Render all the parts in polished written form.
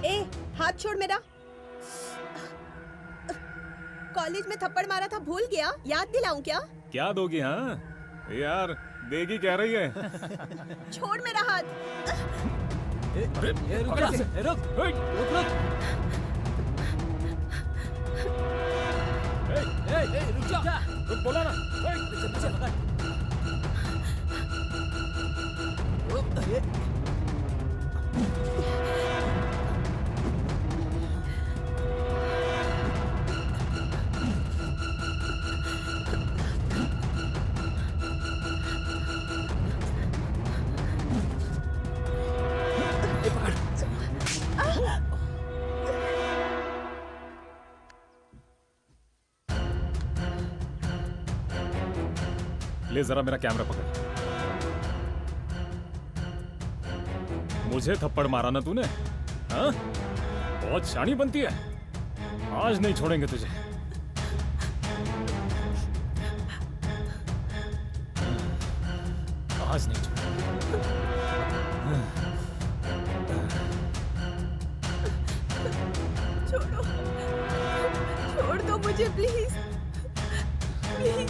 ए, हाथ छोड़ मेरा। कॉलेज में थप्पड़ मारा था, भूल गया? याद दिलाऊं क्या? क्या दोगी? हाँ यार, देगी कह रही है। छोड़ मेरा हाथ। अरे रुक जा, रुक रुक रुक। रुक जा, रुक, बोला ना। पीछे पकड़। ले जरा मेरा कैमरा पकड़। मुझे थप्पड़ मारा ना तूने? हाँ, बहुत शानी बनती है। आज नहीं छोड़ेंगे तुझे। आज नहीं छोड़ेंगे। छोड़ो, छोड़ दो मुझे प्लीज, प्लीज।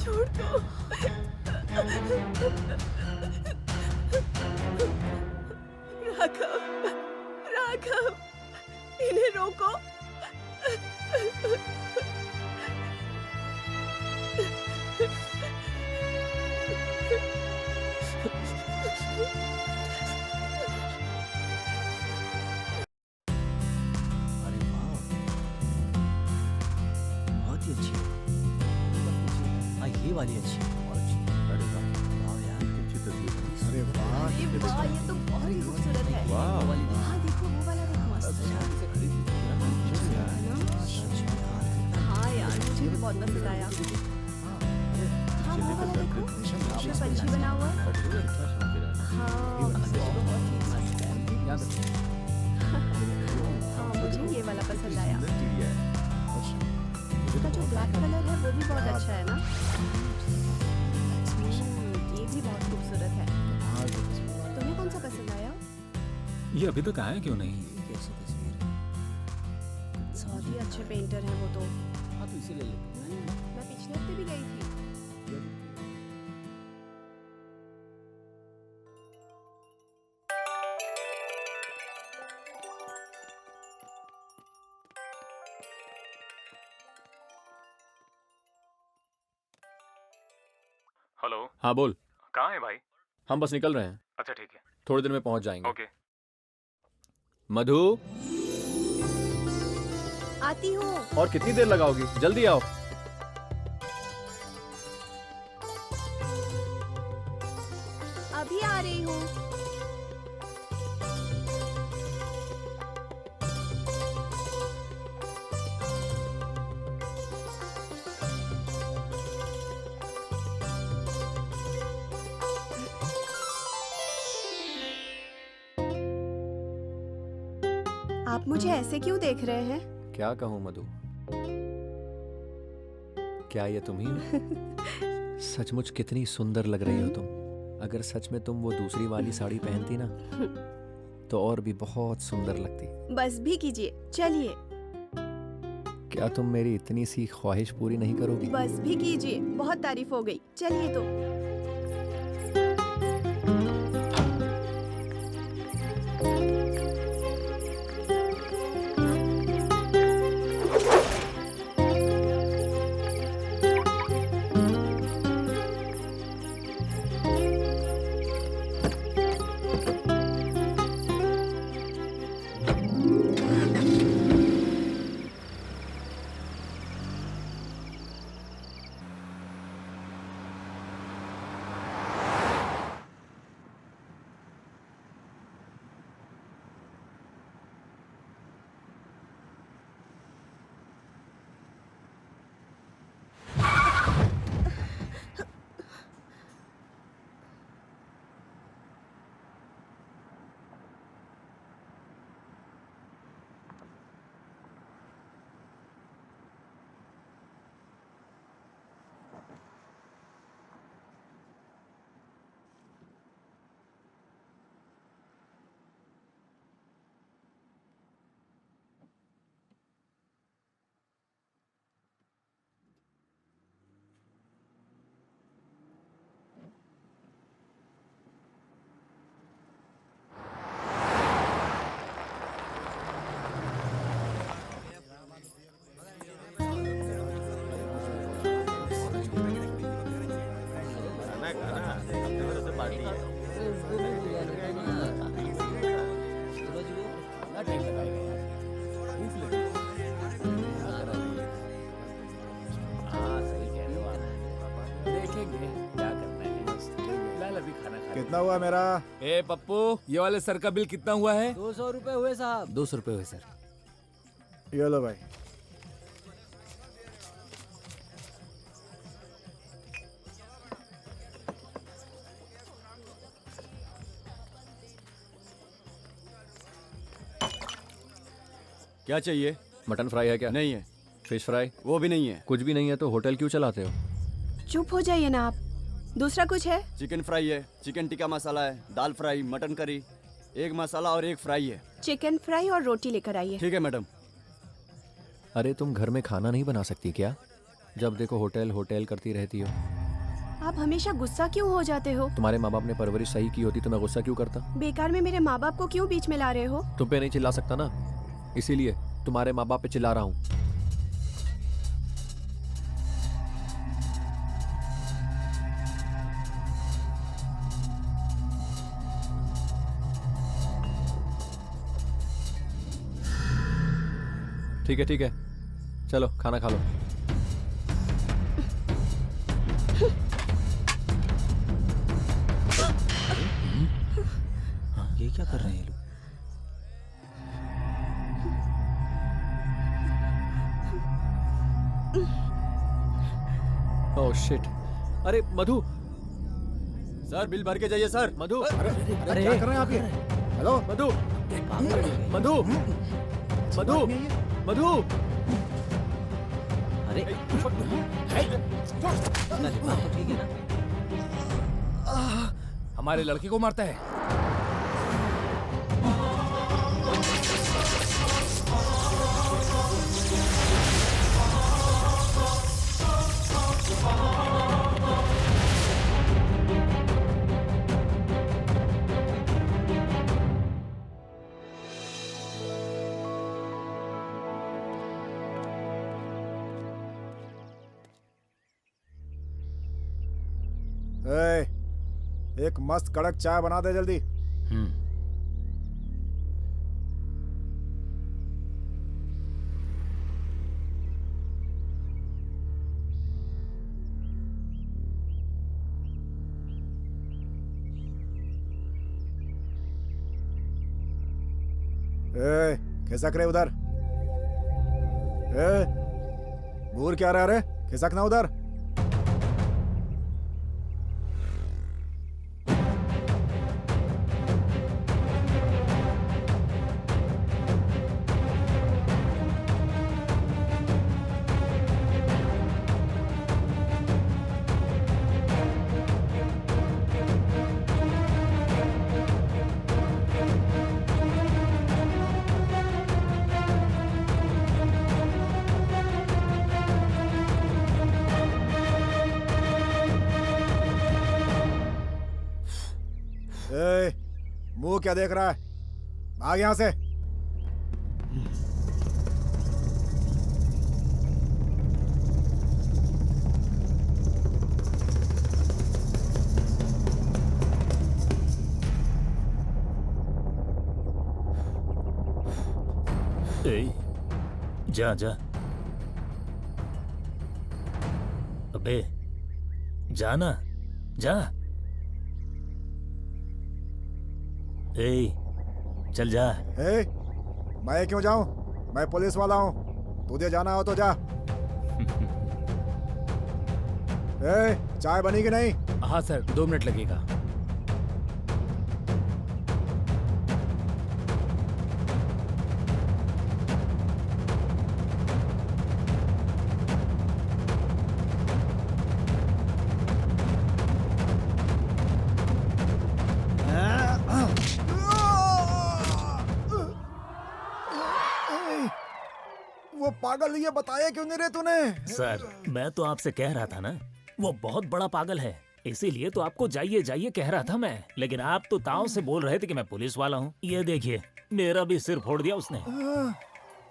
छोड़ दो। राघव, राघव, इन्हें रोको। अरे वाह, बहुत ही अच्छी है। हाँ, ये वाली अच्छी है, और अच्छी है। अरे वाह, वाह यार, अच्छी तस्वीर है। अरे वाह, अरे वाह, ये तो बहुत ही खूबसूरत है। वाह। वो वाली हाँ देखो, वो वाला देखो, मस्त है। हाँ यार, मुझे भी बहुत पसंद आया। हाँ, वो वाला देखो, उसमें पंछी बना हुआ है। हाँ, वो बहुत ही मस्त है। हाँ, मुझे ये वाला पसंद आया। इसका जो ब्लैक कलर है वो भी बहुत अच्छा है ना। ये भी बहुत खूबसूरत है। तुम्हें कौन सा पसंद आया? ये अभी तक आया क्यों नहीं? कैसी तस्वीर है? बहुत ही अच्छे पेंटर हैं वो तो। हाँ, तो इसे ले लेते हैं। मैं पिछले हफ्ते भी गई थी। हेलो। हाँ बोल। कहाँ है भाई? हम बस निकल रहे हैं, अच्छा ठीक है। थोड़ी देर में पहुंच जाएंगे। ओके। मधु, आती हूँ। और कितनी देर लगाओगी? जल्दी आओ। अभी आ रही हूँ। आप मुझे ऐसे क्यों देख रहे हैं? क्या कहूँ मधु, क्या ये तुम ही हो? सचमुच कितनी सुंदर लग रही हो तुम। अगर सच में तुम वो दूसरी वाली साड़ी पहनती ना, तो और भी बहुत सुंदर लगती। बस भी कीजिए, चलिए। क्या तुम मेरी इतनी सी ख्वाहिश पूरी नहीं करोगी? बस भी कीजिए, बहुत तारीफ हो गई। चलिए तो। कितना हुआ मेरा? ए पप्पू, ये वाले सर का बिल कितना हुआ है? 200 रुपए हुए साहब। 200 रुपये हुए सर। ये लो भाई। क्या चाहिए? मटन फ्राई है क्या? नहीं है। Fish fry? वो भी नहीं है। कुछ भी नहीं है तो होटल क्यों चलाते हो? चुप हो जाइए ना आप। दूसरा कुछ है? चिकन फ्राई है, चिकन टिक्का मसाला है, दाल फ्राई, मटन करी, एक मसाला और एक फ्राई है। चिकन फ्राई और रोटी लेकर आइए। ठीक है मैडम। अरे तुम घर में खाना नहीं बना सकती क्या? जब देखो होटल होटल करती रहती हो। आप हमेशा गुस्सा क्यों हो जाते हो? तुम्हारे माँ बाप ने परवरिश सही की होती तो मैं गुस्सा क्यों करता? बेकार में मेरे माँ बाप को क्यों बीच में ला रहे हो? तुम पे नहीं चिल्ला सकता ना, इसीलिए तुम्हारे माँ बाप पे चिल्ला रहा हूँ। ठीक है, चलो खाना खा लो। ये क्या कर रहे हैं ये लोग? Oh shit. अरे मधु, सर बिल भर के जाइए सर। मधु, अरे क्या कर रहे हैं आप ये? हेलो मधु, मधु, मधु, मधु। अरे बात तो ठीक है ना? हमारे लड़के को मारता है। ए, एक मस्त कड़क चाय बना दे जल्दी। ए, खिसक रहे उधर। ए, घूर क्या रहा रे? खिसक ना उधर। ए, मुंह क्या देख रहा है? भाग यहां से। ए, जा जा। अबे जा ना, जा। ए, चल जा। ए, मैं क्यों जाऊं? मैं पुलिस वाला हूं। तुझे जाना हो तो जा। ए, चाय बनी कि नहीं? हाँ सर, 2 मिनट लगेगा। वो पागल ये बताया क्यों नहीं रे तूने? सर, मैं तो आपसे कह रहा था ना, वो बहुत बड़ा पागल है, इसीलिए तो आपको जाइए जाइए कह रहा था मैं। लेकिन आप तो ताव से बोल रहे थे कि मैं पुलिस वाला हूँ। ये देखिए, मेरा भी सिर फोड़ दिया उसने।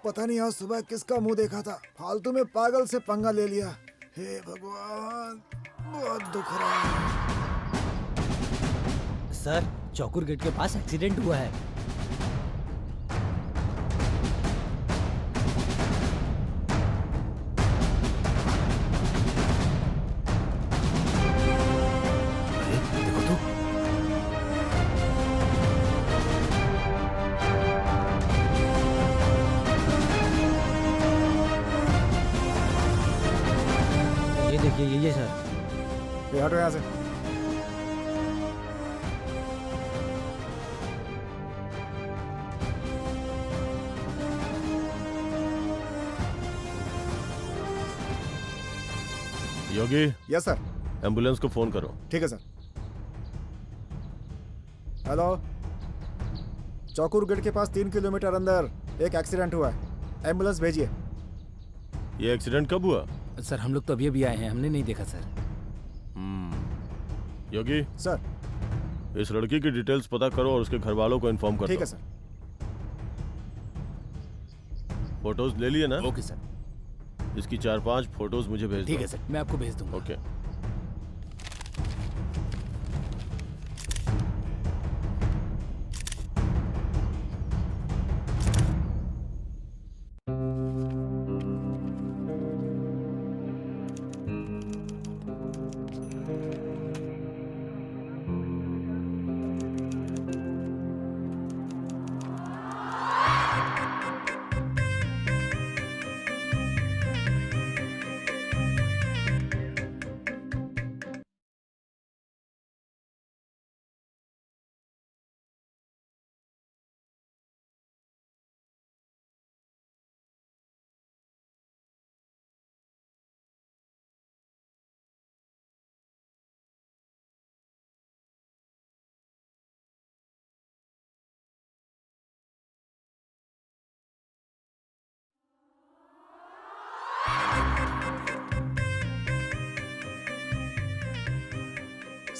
पता नहीं आज सुबह किसका मुंह देखा था, फालतू में पागल से पंगा ले लिया। हे भगवान, बहुत दुख रहा है। सर, चौकुर गेट के पास एक्सीडेंट हुआ है। अरे देखो तो। ये देखिए, ये सर। ये हटो यहाँ से। योगी, यस सर। एम्बुलेंस को फोन करो। ठीक है सर। हेलो, चौकुर गेट के पास 3 किलोमीटर अंदर एक एक्सीडेंट हुआ है, एम्बुलेंस भेजिए। ये एक्सीडेंट कब हुआ? सर हम लोग तो अभी अभी आए हैं, हमने नहीं देखा सर। योगी, सर। इस लड़की की डिटेल्स पता करो और उसके घर वालों को इन्फॉर्म कर ठीक दो। है सर। फोटोज ले लिए ना? Okay sir. इसकी 4-5 फोटोज मुझे भेज दो। ठीक है सर, मैं आपको भेज दूंगा। ओके।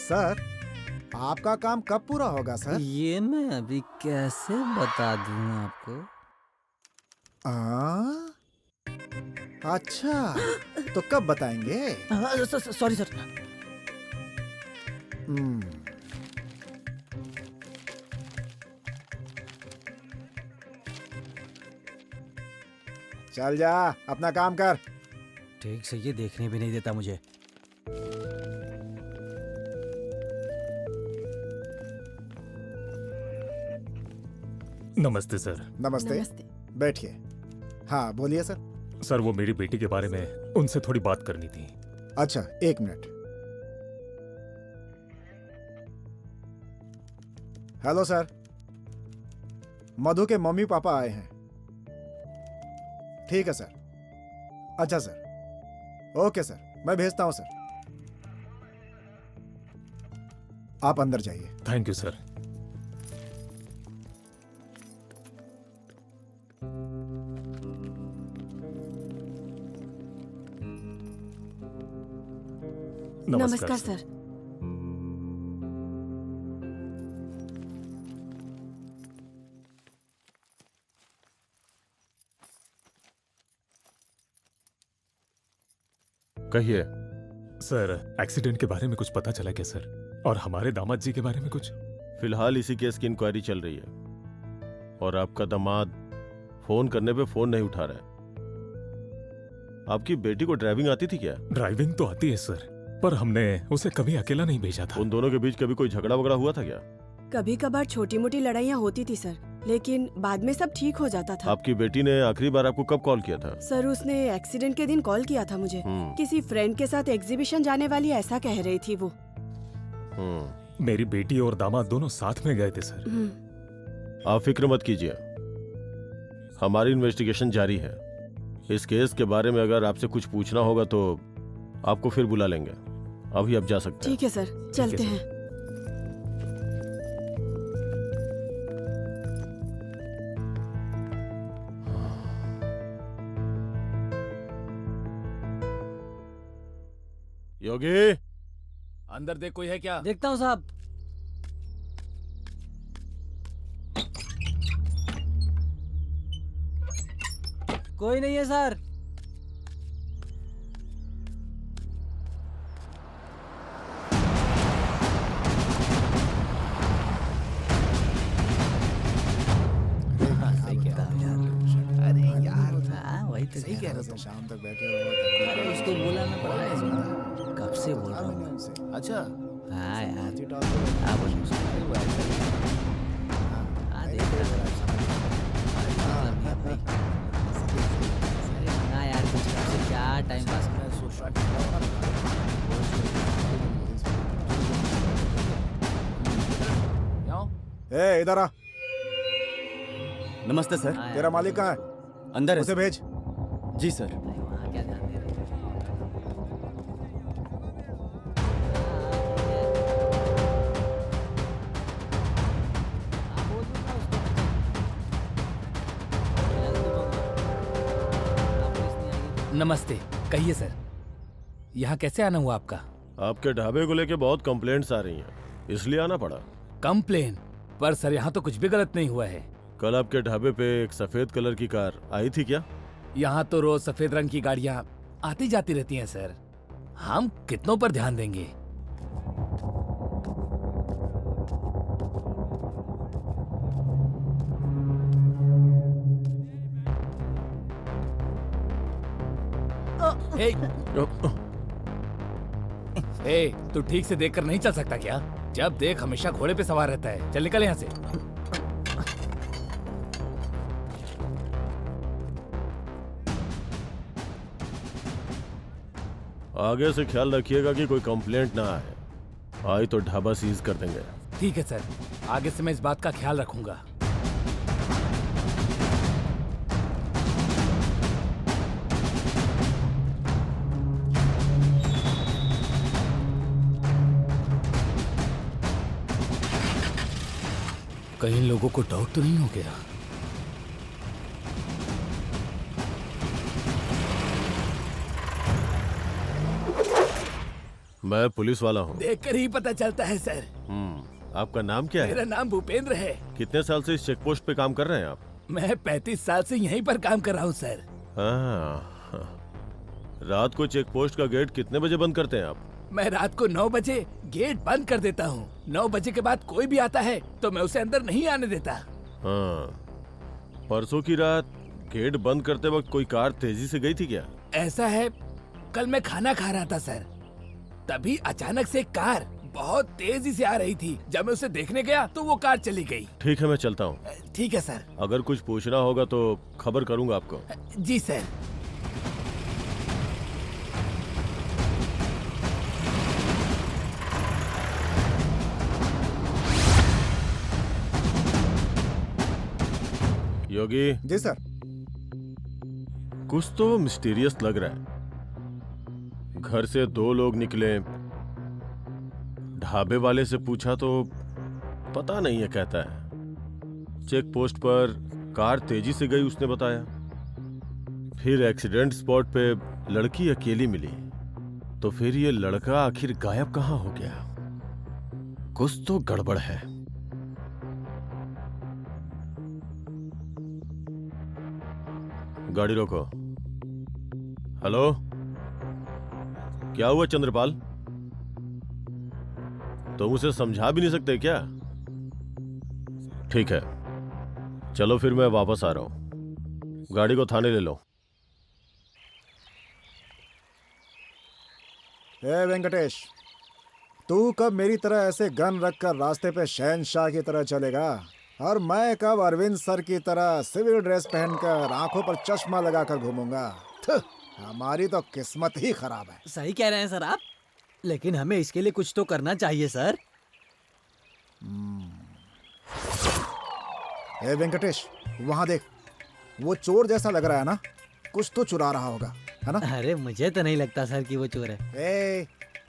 सर, आपका काम कब पूरा होगा सर? ये मैं अभी कैसे बता दूं आपको? अच्छा, तो कब बताएंगे? Sorry sir. हम्म, चल जा, अपना काम कर। ठीक से ये देखने भी नहीं देता मुझे। नमस्ते सर। नमस्ते। नमस्ते। बैठिए। हाँ, बोलिए सर। सर वो मेरी बेटी के बारे में उनसे थोड़ी बात करनी थी। अच्छा, 1 मिनट। हेलो सर, मधु के मम्मी पापा आए हैं। ठीक है सर। अच्छा सर, ओके सर, मैं भेजता हूं सर। आप अंदर जाइए। Thank you sir. नमस्कार सर। कहिए। सर एक्सीडेंट के बारे में कुछ पता चला क्या सर? और हमारे दामाद जी के बारे में कुछ? फिलहाल इसी केस की इंक्वायरी चल रही है और आपका दामाद फोन करने पे फोन नहीं उठा रहा है। आपकी बेटी को ड्राइविंग आती थी क्या? ड्राइविंग तो आती है सर, पर हमने उसे कभी अकेला नहीं भेजा था। उन दोनों के बीच कभी कोई झगड़ा वगड़ा हुआ था क्या? कभी कभार छोटी मोटी लड़ाइयाँ होती थी सर, लेकिन बाद में सब ठीक हो जाता था। आपकी बेटी ने आखिरी बार आपको कब कॉल किया था? सर उसने एक्सीडेंट के दिन कॉल किया था मुझे। किसी फ्रेंड के साथ एग्जीबिशन जाने वाली ऐसा कह रही थी वो। मेरी बेटी और दामाद दोनों साथ में गए थे सर। आप फिक्र मत कीजिए, हमारी इन्वेस्टिगेशन जारी है। इस केस के बारे में अगर आपसे कुछ पूछना होगा तो आपको फिर बुला लेंगे। अभी आप जा सकते हैं। ठीक है सर, चलते हैं। योगी, अंदर देख, कोई है क्या? देखता हूँ साहब। कोई नहीं है सर। सुबह से शाम तक बैठे हो अरे उसको बोला ना पड़ा है इसमें। कब से बोल रहा हूँ मैं। अच्छा हाँ यार जी टॉस पे क्या बोलूँ उसको। हाँ देख रहा हूँ। अरे हाँ यार कुछ कब से क्या टाइम पास कर रहा ए इधर आ। नमस्ते सर। हाँ तेरा यार, मालिक कहाँ है? अंदर है उसे सर। भेज। जी सर। वहाँ क्या ध्यान दे रहे नमस्ते, कहिए सर, यहाँ कैसे आना हुआ आपका? आपके ढाबे को लेके बहुत कंप्लेंट्स आ रही हैं, इसलिए आना पड़ा। कंप्लेन? पर सर यहाँ तो कुछ भी गलत नहीं हुआ है। कल आपके ढाबे पे एक सफेद कलर की कार आई थी क्या? यहाँ तो रोज सफेद रंग की गाड़ियाँ आती जाती रहती हैं सर। हम कितनों पर ध्यान देंगे? ए, तू ठीक से देखकर नहीं चल सकता क्या? जब देख हमेशा घोड़े पे सवार रहता है। चल निकल यहाँ से। आगे से ख्याल रखिएगा कि कोई कंप्लेंट ना आए, आई तो ढाबा सीज कर देंगे। ठीक है सर, आगे से मैं इस बात का ख्याल रखूंगा। कहीं लोगों को डाउट तो नहीं हो गया? मैं पुलिस वाला हूँ। देखकर ही पता चलता है सर। आपका नाम क्या है? मेरा नाम भूपेंद्र है। कितने साल से इस चेक पोस्ट पे काम कर रहे हैं आप? मैं 35 साल से यहीं पर काम कर रहा हूँ सर। हाँ। रात को चेक पोस्ट का गेट कितने बजे बंद करते हैं आप? मैं रात को 9 बजे गेट बंद कर देता हूँ। 9 बजे के बाद कोई भी आता है तो मैं उसे अंदर नहीं आने देता। हाँ। परसों की रात गेट बंद करते वक्त कोई कार तेजी से गई थी क्या? ऐसा है, कल मैं खाना खा रहा था सर, तभी अचानक से एक कार बहुत तेजी से आ रही थी। जब मैं उसे देखने गया तो वो कार चली गई। ठीक है, मैं चलता हूँ। ठीक है सर। अगर कुछ पूछना होगा तो खबर करूंगा आपको। जी सर। योगी जी सर। कुछ तो मिस्टीरियस लग रहा है। घर से 2 लोग निकले, ढाबे वाले से पूछा तो पता नहीं है कहता है। चेक पोस्ट पर कार तेजी से गई उसने बताया। फिर एक्सीडेंट स्पॉट पे लड़की अकेली मिली। तो फिर ये लड़का आखिर गायब कहाँ हो गया? कुछ तो गड़बड़ है। गाड़ी रोको। हेलो, क्या हुआ चंद्रपाल? तुम उसे समझा भी नहीं सकते क्या? ठीक है, चलो फिर मैं वापस आ रहा हूं। गाड़ी को थाने ले लो। ए वेंकटेश, तू कब मेरी तरह ऐसे गन रखकर रास्ते पे शहनशाह की तरह चलेगा, और मैं कब अरविंद सर की तरह सिविल ड्रेस पहनकर आंखों पर चश्मा लगाकर घूमूंगा? हमारी तो किस्मत ही खराब है। सही कह रहे हैं सर आप, लेकिन हमें इसके लिए कुछ तो करना चाहिए सर। ए वेंकटेश, वहां देख, वो चोर जैसा लग रहा है ना? कुछ तो चुरा रहा होगा, है ना? अरे मुझे तो नहीं लगता सर कि वो चोर है। ए,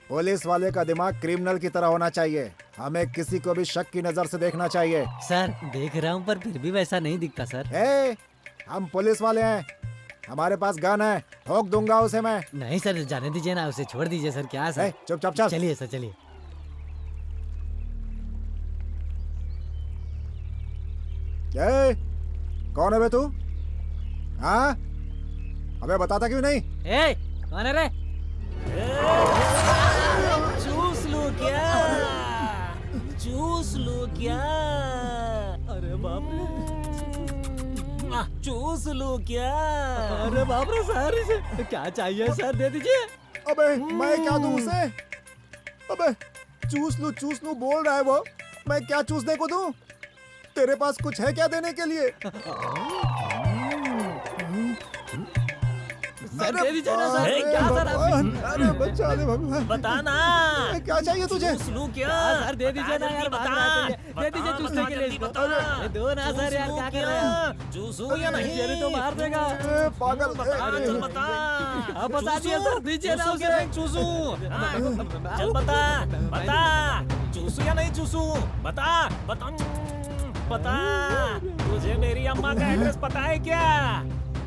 पुलिस वाले का दिमाग क्रिमिनल की तरह होना चाहिए। हमें किसी को भी शक की नजर से देखना चाहिए। सर देख रहा हूँ पर फिर भी वैसा नहीं दिखता सर। ए, हम पुलिस वाले हैं, हमारे पास गन है, ठोक दूंगा उसे मैं। नहीं सर, जाने दीजिए ना, उसे छोड़ दीजिए सर। क्या सर? चुपचाप चल। चलिए सर, चलिए। ए, कौन है बे तू? हाँ, अबे बताता क्यों नहीं? ए, कौन है रे? चूस लो क्या? चूस लो क्या? अरे बाप रे। चूस लूं क्या? अरे बाप रे सर, इसे क्या चाहिए सर, दे दीजिए। अबे मैं क्या दूं उसे? अबे चूस लूं बोल रहा है वो, मैं क्या चूसने को दूं? तेरे पास कुछ है क्या देने के लिए? सर दे दीजिए ना सर। अरे क्या सर आप? भगवान, अरे बचा ले भगवान। बता ना, क्या चाहिए तुझे? चूस लूं क्या? सर दे दीजिए ना यार, बता, भाग रहा है। दे दीजिए चूसने के लिए इसको। अरे दो ना सर यार, क्या कर रहे हैं? चूसूं या नहीं? ये तो मार देगा। ए, पागल चल बता। आप बता दिए सर, दीजिए ना चूसूं या उसे। नहीं चूसूं? चल बता, चूसूं या नहीं चूसूं? बता, तुझे मेरी अम्मा का एड्रेस पता है क्या?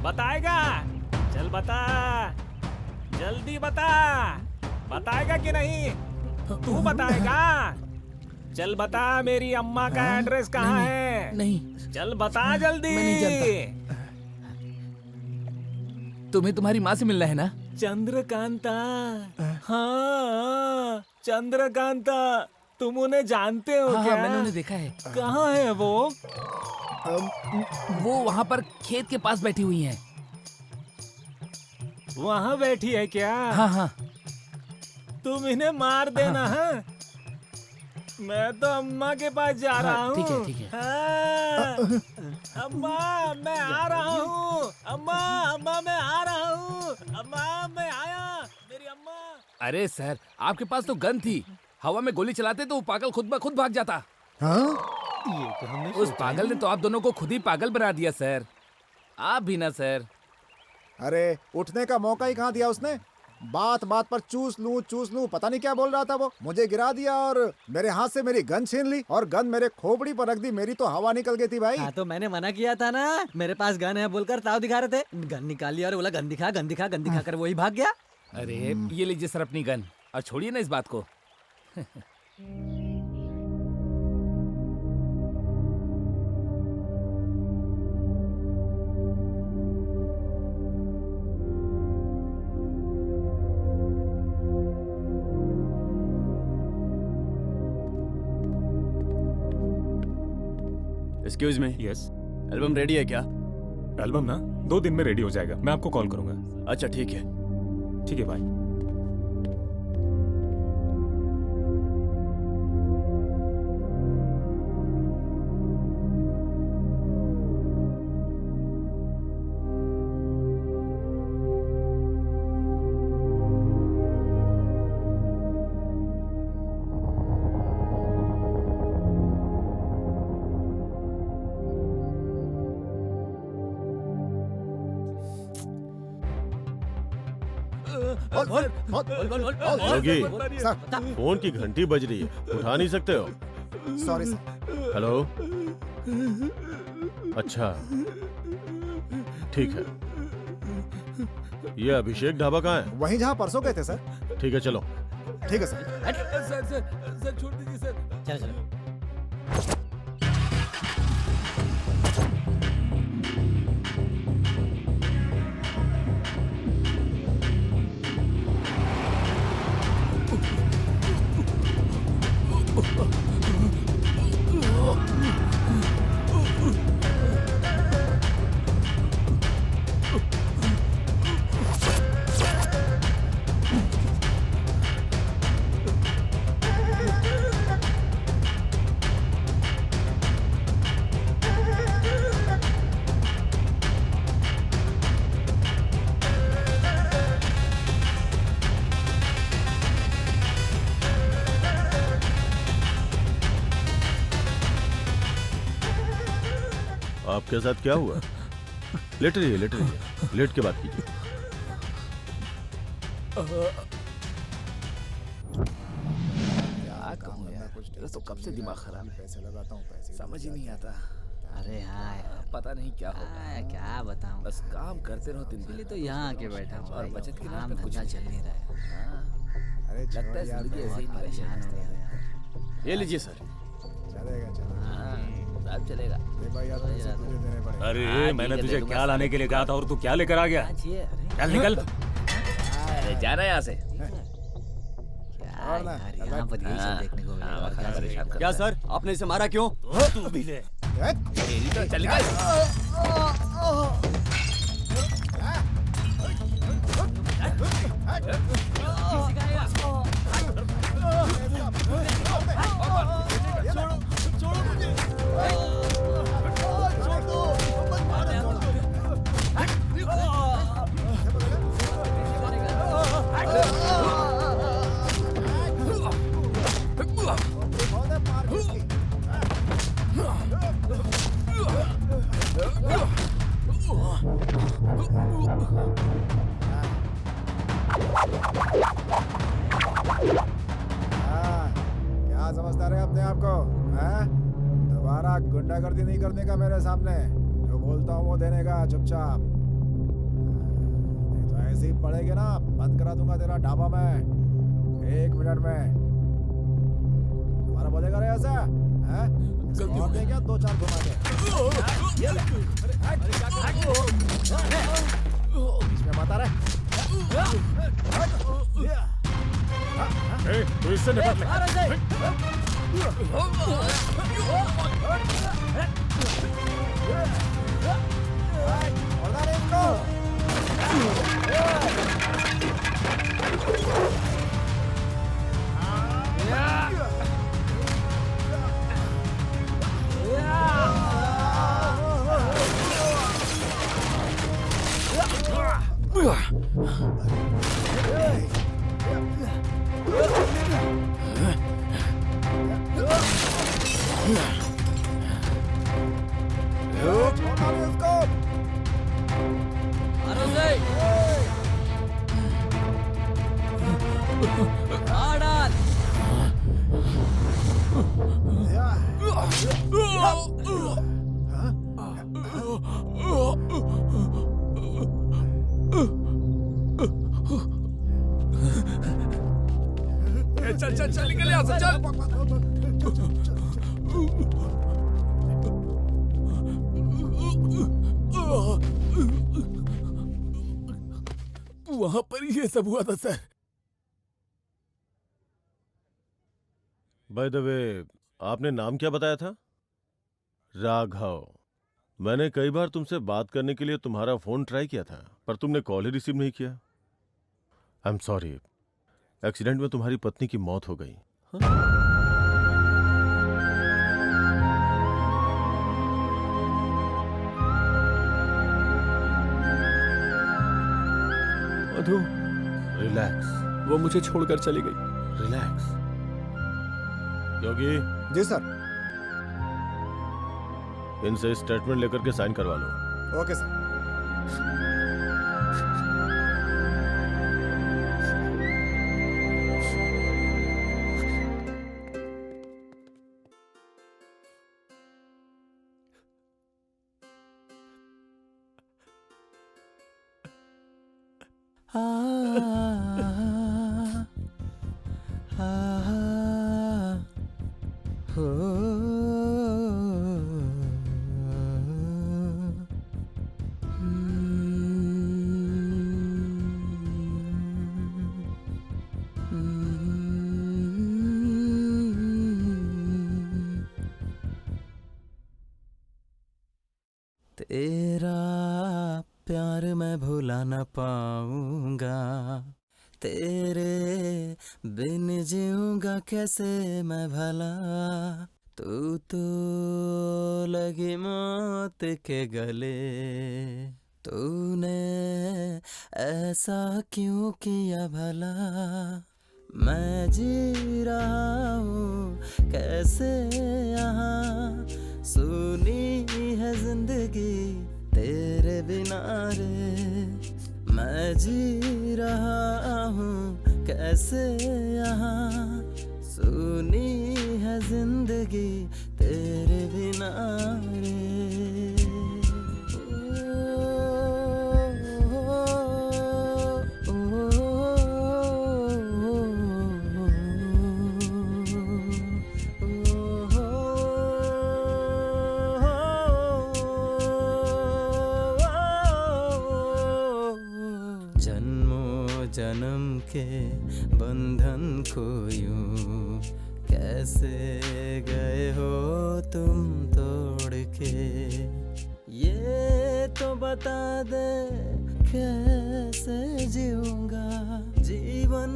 बताएगा? चल बता, जल्दी बता, बताएगा कि नहीं? तू बताएगा? चल बता, मेरी अम्मा का एड्रेस कहाँ है? नहीं, चल बता जल्दी। मैं नहीं तुम्हें तुम्हारी माँ से मिलना है ना? चंद्रकांता, हाँ चंद्रकांता, तुम उन्हें जानते हो हाँ, क्या? मैंने उन्हें देखा है। कहाँ है वो? वो वहाँ पर खेत के पास बैठी हुई हैं। वहाँ बैठी है क्या? हाँ हाँ। तुम इन्हें मार देना है। मैं तो अम्मा के पास जा हाँ, रहा हूँ। ठीक है, ठीक है। हाँ। अम्मा मैं आ रहा हूँ। अम्मा मैं आ रहा हूँ। अम्मा मैं आया। मेरी अम्मा। अरे सर, आपके पास तो गन थी, हवा में गोली चलाते तो वो पागल खुद ब खुद भाग जाता। हाँ? उस पागल ने तो आप दोनों को खुद ही पागल बना दिया सर। आप भी ना सर। अरे उठने का मौका ही कहाँ दिया उसने? बात बात पर चूस लूं, पता नहीं क्या बोल रहा था वो। मुझे गिरा दिया और मेरे हाथ से मेरी गन छीन ली और गन मेरे खोपड़ी पर रख दी। मेरी तो हवा निकल गई थी भाई। हाँ तो मैंने मना किया था ना, मेरे पास गन है बोलकर ताव दिखा रहे थे। गन निकाल लिया और बोला गन दिखा कर वही भाग गया। अरे ये लीजिए सर अपनी गन, और छोड़िए ना इस बात को। Excuse me, yes, album ready है क्या? एल्बम ना 2 दिन में रेडी हो जाएगा। मैं आपको कॉल करूंगा। अच्छा ठीक है। ठीक है भाई। योगी, सर, फोन की घंटी बज रही है, उठा नहीं सकते हो? Sorry sir. हेलो, अच्छा ठीक है। ये अभिषेक ढाबा कहाँ है? वहीं जहाँ परसों गए थे सर। ठीक है चलो। ठीक है सर। सर छोड़ दीजिए सर। चलो चलो। आपके साथ क्या हुआ? लेट रही है, लेट के बात कीजिए। क्या कहूँ यार, मेरा तो कब से दिमाग खराब है, पैसे लगाता हूँ, पैसे समझ ही नहीं आता। अरे हाँ यार, पता नहीं क्या होगा। क्या बताऊँ, बस काम करते रहो दिन इसलिए भर। तो यहाँ आके बैठा हूँ और भाई। बचत के नाम काम पे कुछ धंधा चल नहीं रहा है। हाँ, अरे लगता है छोड़ यार, जिंदगी ऐसे ही बहुत परेशान हो गया यार। ये लीजिए सर। चलेगा। हाँ, सब चलेगा। ये भाई यार पैसे तुझे देने पड़ेंगे। अरे मैंने तुझे क्या लाने के लिए कहा था और तू क्या लेकर आ गया? चाहिए? अरे चल निकल। अरे जाना यहाँ से। क्या और ना, यार, यहाँ पर यही सब देखने को मिलेगा। और क्या परेशान कर क्या सर, आपने इसे मारा क्यों? तू भी ले। ए, तेरी तो चल निकल। क्या समझता रहे अपने आप को? हैं? दोबारा गुंडागर्दी नहीं करने का मेरे सामने। जो बोलता हूँ वो देने का, चुपचाप। नहीं तो ऐसे ही पड़ेगे ना, बंद करा दूंगा तेरा ढाबा में 1 मिनट में। दोबारा बोलेगा रे ऐसा? हैं? और दे क्या 2-4 घुमा के? बीच में मत आ रहा। ए, तू इससे निपट ले। चल चल चल निकल यहाँ से, चल। वहां पर ये सब हुआ था सर। बाय द वे, आपने नाम क्या बताया था? राघव। मैंने कई बार तुमसे बात करने के लिए तुम्हारा फोन ट्राई किया था, पर तुमने कॉल ही रिसीव नहीं किया। आई एम सॉरी, एक्सीडेंट में तुम्हारी पत्नी की मौत हो गई। मधु, रिलैक्स, वो मुझे छोड़कर चली गई। रिलैक्स। योगी, जी सर। इनसे स्टेटमेंट लेकर के साइन करवा लो। Okay sir. तेरा प्यार मैं भुला न पाऊंगा, तेरे बिन जीऊंगा कैसे मैं भला। तू तो लगी मौत के गले, तूने ऐसा क्यों किया भला। मैं जी रहा हूँ कैसे यहाँ, सुनी है जिंदगी तेरे बिना रे। मैं जी रहा हूँ कैसे यहाँ, सुनी है जिंदगी तेरे बिना रे। जन्म के बंधन को यूं कैसे गए हो तुम तोड़ के। ये तो बता दे कैसे जीऊंगा जीवन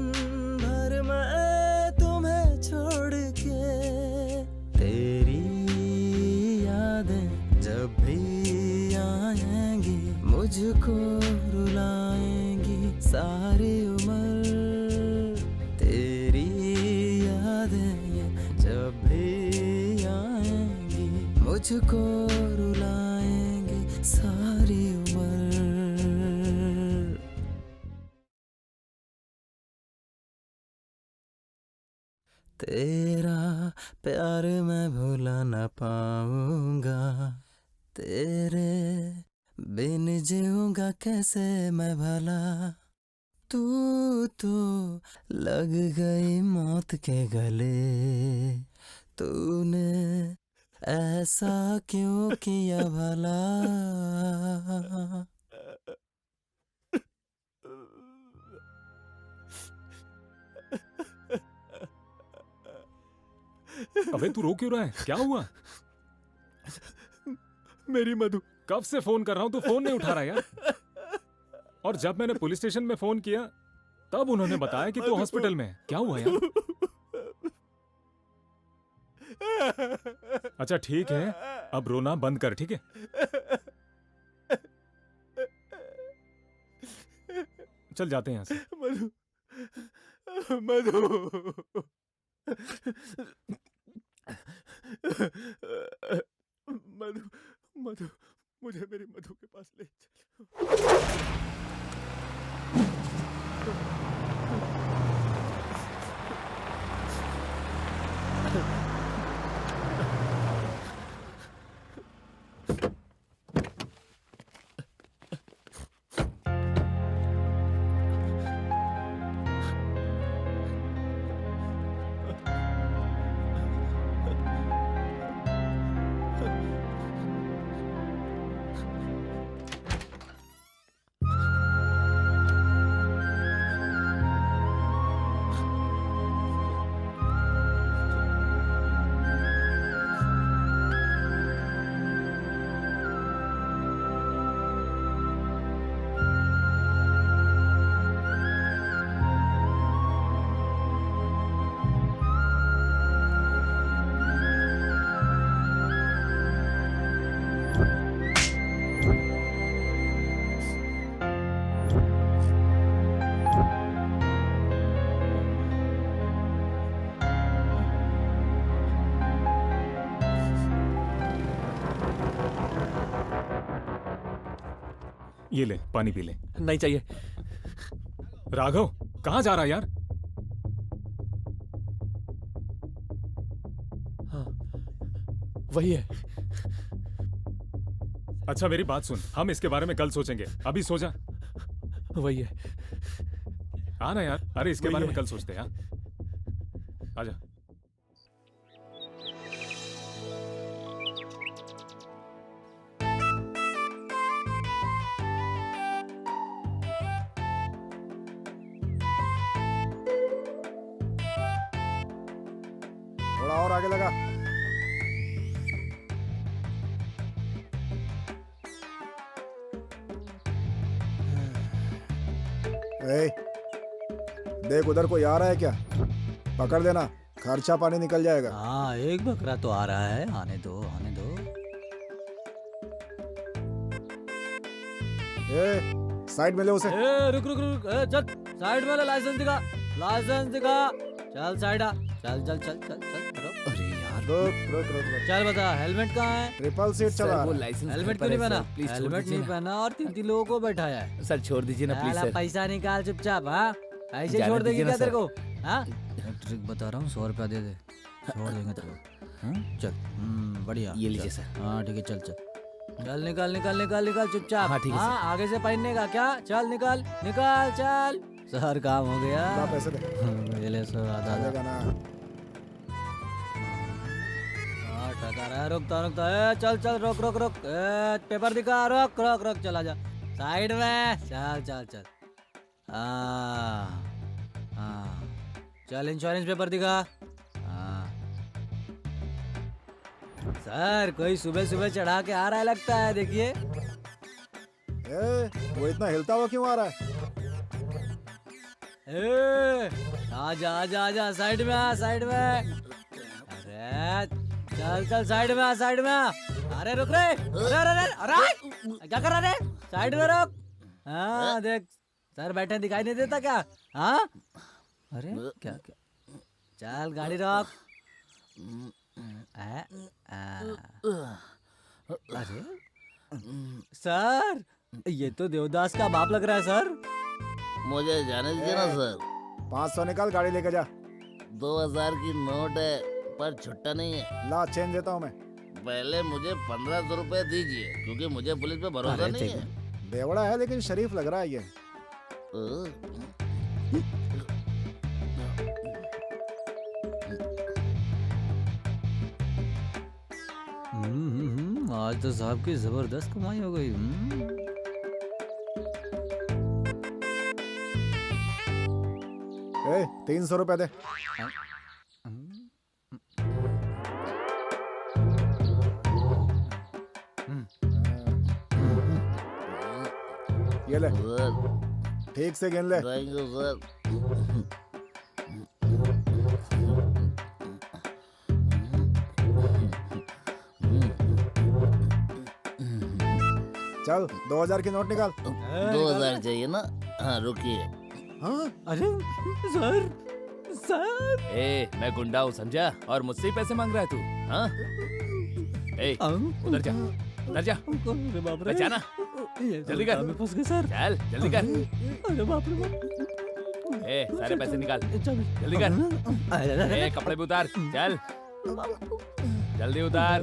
भर मैं तुम्हें छोड़ के। तेरी यादें जब भी आएंगी मुझको रुलाएंगी सारी उम्र। तेरी यादें ये जब भी आएंगी मुझको रुलाएंगी सारी उम्र। तेरा प्यार मैं भुला न पाऊंगा, तेरे बिन जीऊंगा कैसे मैं भला। तू तो लग गई मौत के गले, तूने ऐसा क्यों किया भला। अबे तू रो क्यों रहा है? क्या हुआ? मेरी मधु। कब से फोन कर रहा हूं, तू फोन नहीं उठा रहा यार। और जब मैंने पुलिस स्टेशन में फोन किया तब उन्होंने बताया कि तू हॉस्पिटल में है। क्या हुआ यार? अच्छा ठीक है, अब रोना बंद कर, ठीक है? चल जाते हैं यहाँ से। मधु, मधु, मधु, मधु, मुझे मेरी मधु के पास ले चलो। ये ले, पानी पी ले। नहीं चाहिए। राघव कहाँ जा रहा है यार? हाँ, वही है। अच्छा मेरी बात सुन, हम इसके बारे में कल सोचेंगे, अभी सो जा। वही है। आना यार, अरे इसके बारे में कल सोचते हैं। आजा। थोड़ा और आगे लगा। ए, देख उधर कोई आ रहा है क्या? पकड़ देना, खर्चा पानी निकल जाएगा। हाँ, एक बकरा तो आ रहा है, आने दो आने दो। ए, साइड में ले उसे। रुक रुक रुक, चल साइड में ले, लाइसेंस दिखा, लाइसेंस दिखा। चल साइड आ, चल चल चल चल चल। अरे यार, रुक रुक रुक रुक। चल बता, हेलमेट कहाँ है? ट्रिपल सीट चला रहा है। लाइसेंस हेलमेट क्यों नहीं पहना? हेलमेट नहीं पहना और 3 लोगों को बैठाया है। सर छोड़ दीजिए ना प्लीज साला सर। पैसा निकाल चुपचाप। हाँ, ऐसे जाने छोड़ देगी दीजिए ना क्या तेरे सर। को? हाँ, एक ट्रिक बता रहा हूँ, 100 रुपया दे दे, छोड़ देंगे तेरे को। हाँ, चल। बढ़िया। ये लीजिए चल। सर। हाँ ठीक है, चल चल चल, निकाल निकाल निकाल निकाल चुपचाप। हाँ, ठीक है हाँ, आगे से पहनने का क्या? चल निकाल निकाल चल। सर काम हो गया। ला पैसे दे। ये ले सर, आधा आधा। चलेगा ना? हाँ, ठका रहा है, रुकता रुकता है। चल चल, रोक रोक रोक। पेपर दिखा, रोक रोक रोक, चला जा साइड में। चल चल चल। हाँ हाँ, चल इंश्योरेंस पेपर दिखा। हाँ सर, कोई सुबह सुबह चढ़ा के आ रहा है लगता है, देखिए। वो इतना हिलता हुआ क्यों आ रहा है? आजा आजा आजा, साइड में आ, साइड में। अरे चल चल, साइड में आ, साइड में आ। अरे रुक रे, अरे अरे अरे अरे क्या कर रहा है? साइड में रुक। हाँ देख, सर बैठे दिखाई नहीं देता क्या? हाँ अरे क्या क्या, चल गाड़ी रोक। अरे सर, ये तो देवदास का बाप लग रहा है सर। मुझे जाने दीजिए ना सर। 500 निकाल, गाड़ी लेके जा। 2000 की नोट है पर छुट्टा नहीं है। ला चेंज देता हूँ मैं। पहले मुझे 1500 रुपए दीजिए, क्योंकि मुझे पुलिस पे भरोसा नहीं है। बेवड़ा है लेकिन शरीफ लग रहा है ये। आज तो साहब की जबरदस्त कमाई हो गई। ए, 300 रुपए दे। ये ले, ठीक से गिन ले। Thank you sir. चल 2000 की नोट निकाल। 2000 चाहिए ना? हाँ रुकिए। हाँ अरे सर, सर ए, मैं गुंडा हूँ समझा, और मुझसे ही पैसे मांग रहा है तू? हाँ ए, उधर जा, उधर जा। अरे बाप रे, जाना, जल्दी कर। मैं फंस गया सर। चल जल्दी कर। अरे बाप रे बाप। ए, सारे पैसे निकाल, चल जल्दी कर। ए, कपड़े भी उतार, चल जल्दी उतार।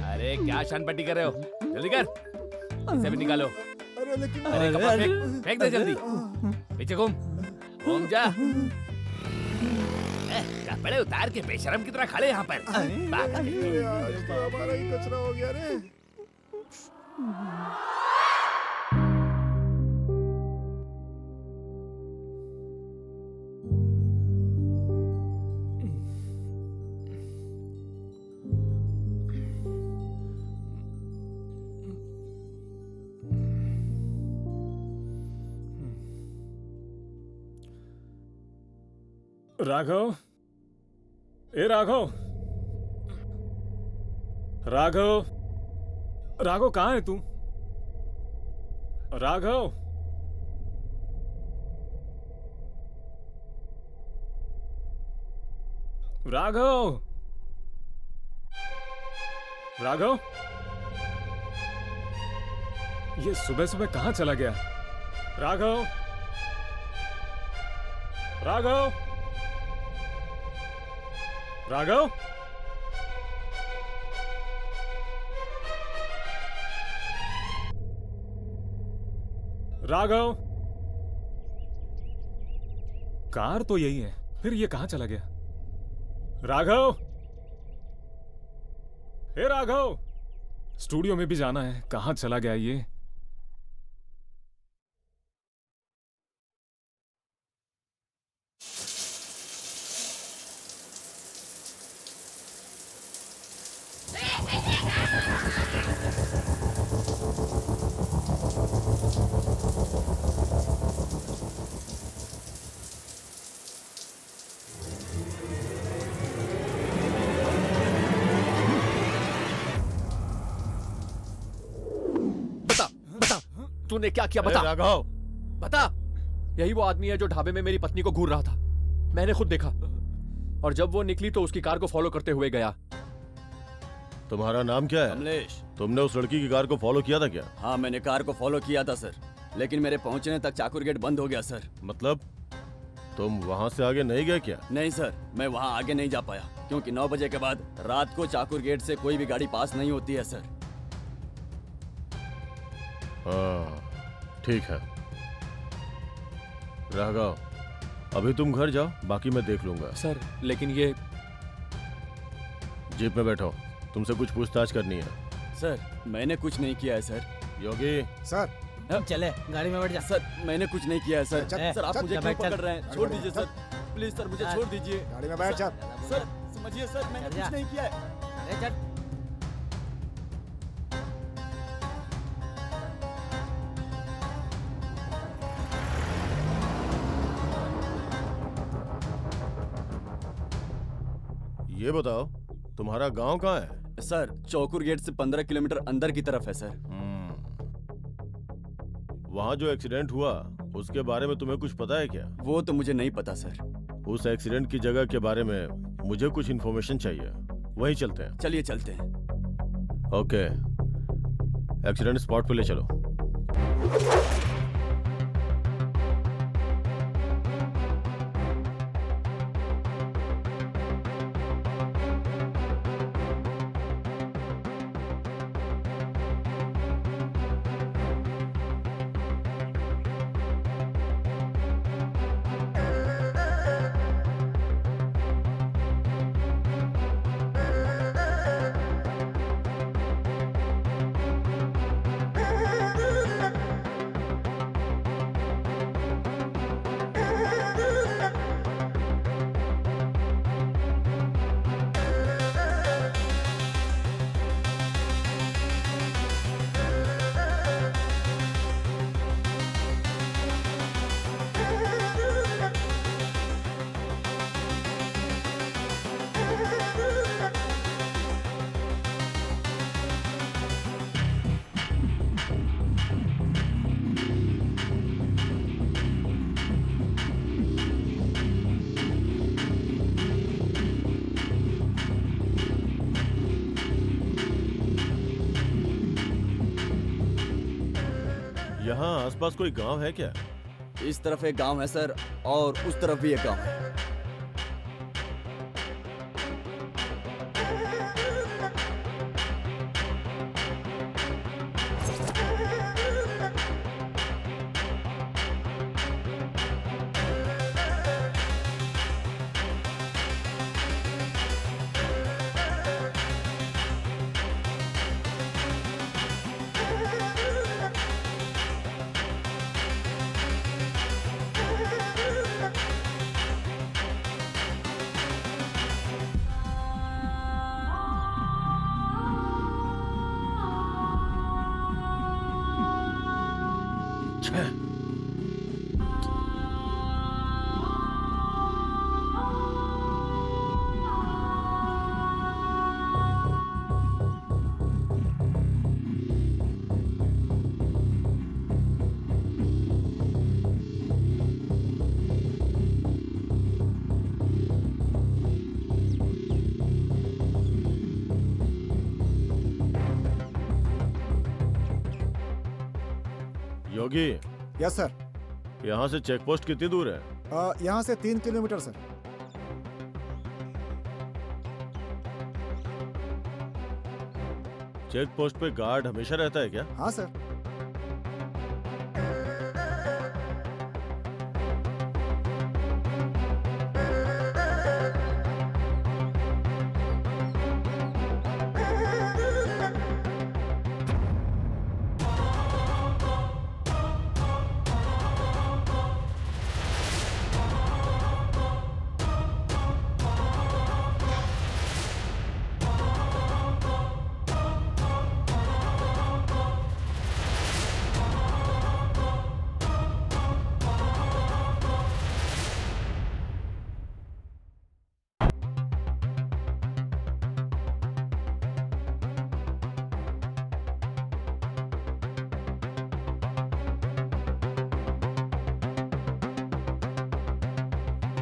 अरे क्या शान पट्टी कर रहे हो? जल्दी कर, इसे भी निकालो। अरे कपड़ा फेंक, फेंक दे जल्दी। पीछे घूम, घूम जा। कपड़े उतार के बेशरम की तरह खड़े यहाँ पर। हमारा ही कचरा हो गया रे। राघव, ए राघव, राघव, राघव कहाँ है तू? राघव, राघव, राघव, ये सुबह सुबह कहाँ चला गया? राघव, राघव, राघव, राघव, कार तो यही है, फिर ये कहां चला गया? राघव, हे राघव, स्टूडियो में भी जाना है, कहां चला गया ये? तूने क्या किया बता? राघव, बता। यही वो आदमी है जो ढाबे में मेरी पत्नी को घूर रहा था। मैंने खुद देखा, और जब वो निकली तो उसकी कार को फॉलो करते हुए गया। तुम्हारा नाम क्या है? कमलेश। तुमने उस लड़की की कार को फॉलो किया था क्या? हाँ मैंने कार को फॉलो किया था सर, लेकिन मेरे पहुंचने तक चाकुर गेट बंद हो गया सर। मतलब तुम वहां से आगे नहीं गए क्या? नहीं सर, मैं वहां आगे नहीं जा पाया, क्योंकि 9 बजे के बाद रात को चाकुर गेट से कोई भी गाड़ी पास नहीं होती है सर। हाँ ठीक है राघव, अभी तुम घर जाओ, बाकी मैं देख लूंगा। सर लेकिन ये जीप में बैठो, तुमसे कुछ पूछताछ करनी है। सर मैंने कुछ नहीं किया है सर। योगी, सर चले गाड़ी में बैठ जा। सर मैंने कुछ नहीं किया है सर। चल, सर आप चल, मुझे चल, क्यों चल, पकड़ रहे हैं? छोड़ दीजिए सर, प्लीज सर मुझे छोड़ दीजिए। गाड़ी में बैठ जा। सर समझिए सर, मैंने कुछ नहीं किया है। अरे चल। ये बताओ तुम्हारा गांव कहाँ है? सर चौकुर गेट से 15 किलोमीटर अंदर की तरफ है सर। वहाँ जो एक्सीडेंट हुआ उसके बारे में तुम्हें कुछ पता है क्या? वो तो मुझे नहीं पता सर। उस एक्सीडेंट की जगह के बारे में मुझे कुछ इन्फॉर्मेशन चाहिए, वहीं चलते हैं। चलिए चलते हैं। ओके, एक्सीडेंट स्पॉट पे ले चलो। यहाँ आसपास कोई गांव है क्या? इस तरफ एक गांव है सर और उस तरफ भी एक गांव है। योगी, यस सर। यहाँ से चेक पोस्ट कितनी दूर है? यहाँ से 3 किलोमीटर सर। चेक पोस्ट पे गार्ड हमेशा रहता है क्या? हाँ सर।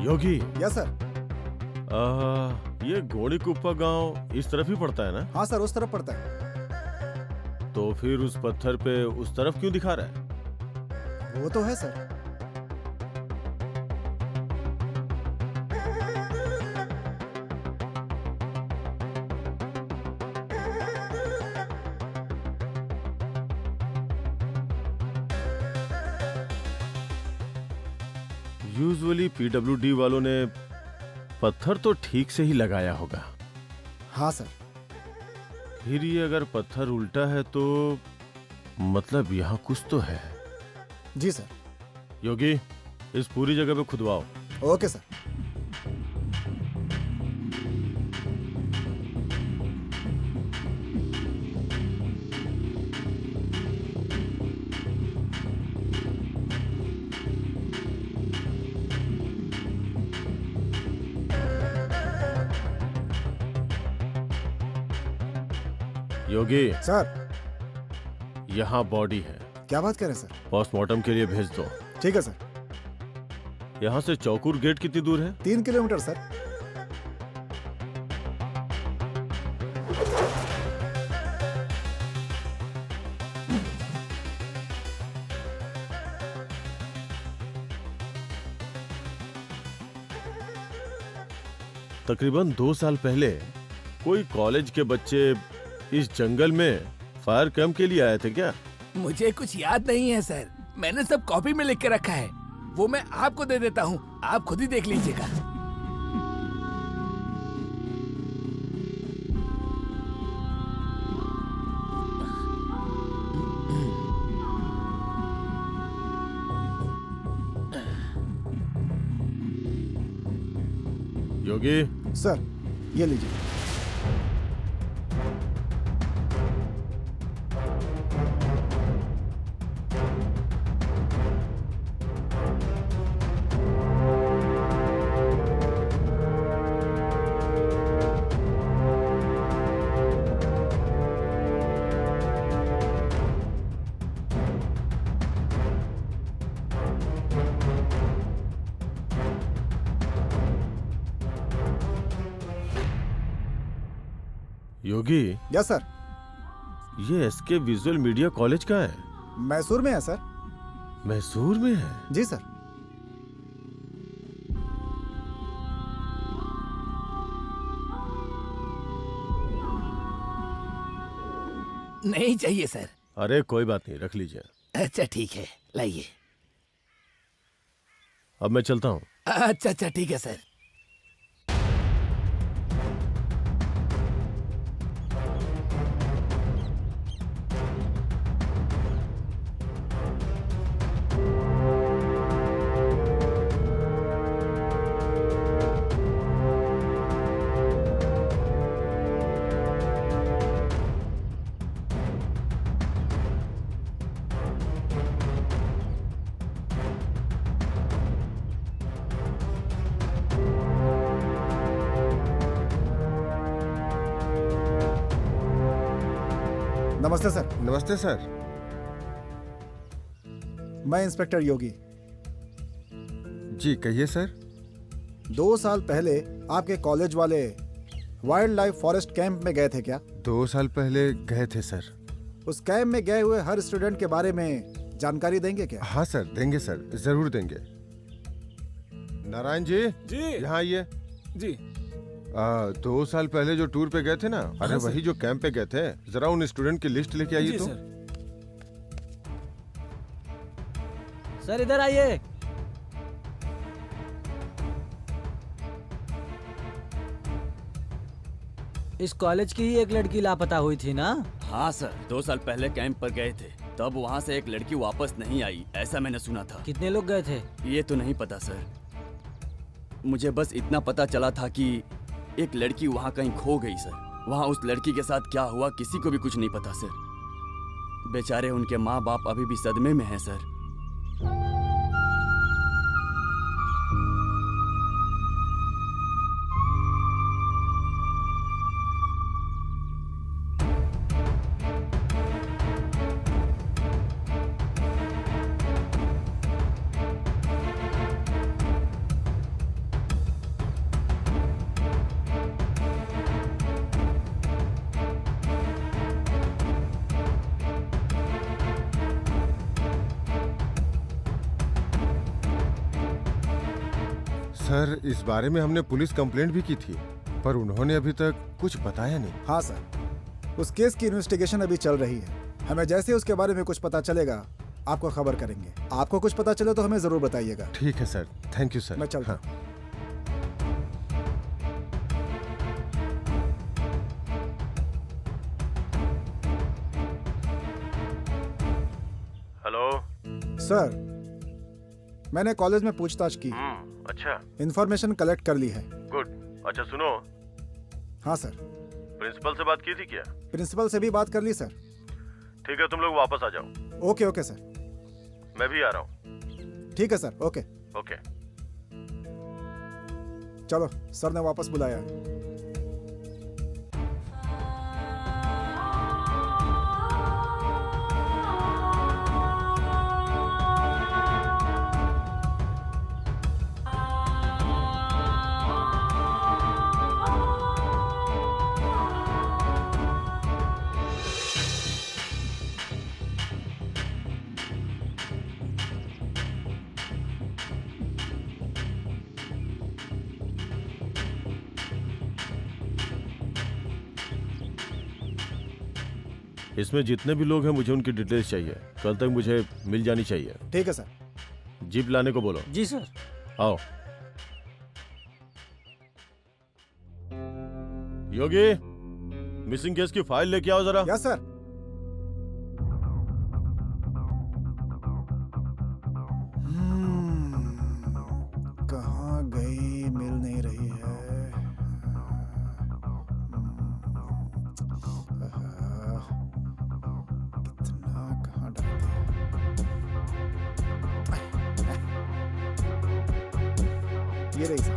योगी, यस सर। ये गोड़ी कुप्पा गांव इस तरफ ही पड़ता है ना? हाँ सर, उस तरफ पड़ता है। तो फिर उस पत्थर पे उस तरफ क्यों दिखा रहा है? वो तो है सर। यूजुअली पीडब्ल्यूडी वालों ने पत्थर तो ठीक से ही लगाया होगा। हाँ सर। फिर ये अगर पत्थर उल्टा है तो मतलब यहाँ कुछ तो है। जी सर। योगी, इस पूरी जगह पे खुदवाओ। Okay sir. योगी, सर, यहाँ बॉडी है, क्या बात कर रहे हैं सर? पोस्टमार्टम के लिए भेज दो। ठीक है सर। यहाँ से चौकूर गेट कितनी दूर है? 3 किलोमीटर सर। तकरीबन 2 साल पहले कोई कॉलेज के बच्चे इस जंगल में फायर कैंप के लिए आए थे क्या? मुझे कुछ याद नहीं है सर, मैंने सब कॉपी में लिख के रखा है, वो मैं आपको दे देता हूँ, आप खुद ही देख लीजिएगा। योगी, सर, ये लीजिए। योगी, यस सर। ये एसके विजुअल मीडिया कॉलेज कहाँ है? मैसूर में है सर। मैसूर में है? जी सर। नहीं चाहिए सर। अरे कोई बात नहीं, रख लीजिए। अच्छा ठीक है, लाइए। अब मैं चलता हूँ। अच्छा अच्छा ठीक है सर। नमस्ते सर। नमस्ते सर। मैं इंस्पेक्टर योगी। जी कहिए सर। 2 साल पहले आपके कॉलेज वाले वाइल्ड लाइफ फॉरेस्ट कैंप में गए थे क्या? 2 साल पहले गए थे सर। उस कैंप में गए हुए हर स्टूडेंट के बारे में जानकारी देंगे क्या? हाँ सर, देंगे सर, जरूर देंगे। नारायण जी, यहाँ आइए। जी। 2 साल पहले जो टूर पे गए थे ना, अरे वही जो कैंप पे गए थे, जरा उन स्टूडेंट की लिस्ट लेके आइए तो। सर इधर आइए। इस कॉलेज की ही एक लड़की लापता हुई थी ना? हाँ सर, 2 साल पहले कैंप पर गए थे, तब वहाँ से एक लड़की वापस नहीं आई, ऐसा मैंने सुना था। कितने लोग गए थे? ये तो नहीं पता सर, मुझे बस इतना पता चला था कि एक लड़की वहाँ कहीं खो गई सर। वहाँ उस लड़की के साथ क्या हुआ किसी को भी कुछ नहीं पता सर। बेचारे उनके माँ बाप अभी भी सदमे में हैं सर। सर इस बारे में हमने पुलिस कंप्लेंट भी की थी, पर उन्होंने अभी तक कुछ बताया नहीं। हाँ सर, उस केस की इन्वेस्टिगेशन अभी चल रही है। हमें जैसे उसके बारे में कुछ पता चलेगा आपको खबर करेंगे। आपको कुछ पता चले तो हमें जरूर बताइएगा। ठीक है सर, थैंक यू सर। मैं चलता हूँ। हेलो सर, मैंने कॉलेज में पूछताछ की। अच्छा, इंफॉर्मेशन कलेक्ट कर ली है। गुड। अच्छा सुनो। हाँ सर। प्रिंसिपल से बात की थी क्या? प्रिंसिपल से भी बात कर ली सर। ठीक है, तुम लोग वापस आ जाओ। Okay okay sir. मैं भी आ रहा हूँ। ठीक है सर। Okay okay. चलो, सर ने वापस बुलाया। इसमें जितने भी लोग हैं मुझे उनकी डिटेल्स चाहिए। कल तक मुझे मिल जानी चाहिए। ठीक है सर। जीप लाने को बोलो। जी सर। आओ। योगी, मिसिंग केस की फाइल लेके आओ जरा। Yes sir. कहाँ गई, मिल नहीं रही है। कितना कहाँ डाल दिया। ये रही सर।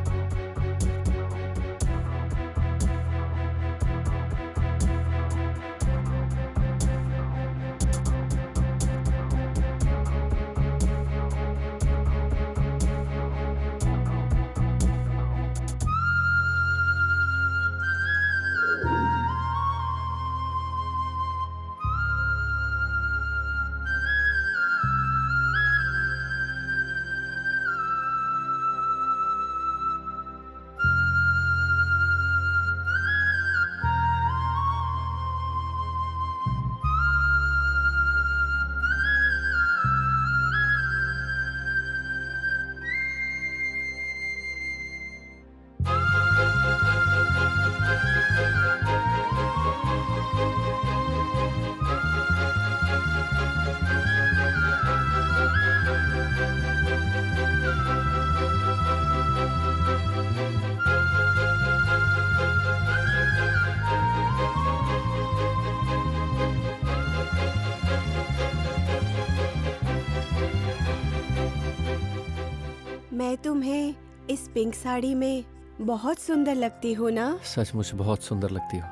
मैं तुम्हें इस पिंक साड़ी में बहुत सुंदर लगती हूँ ना? सचमुच बहुत सुंदर लगती हो।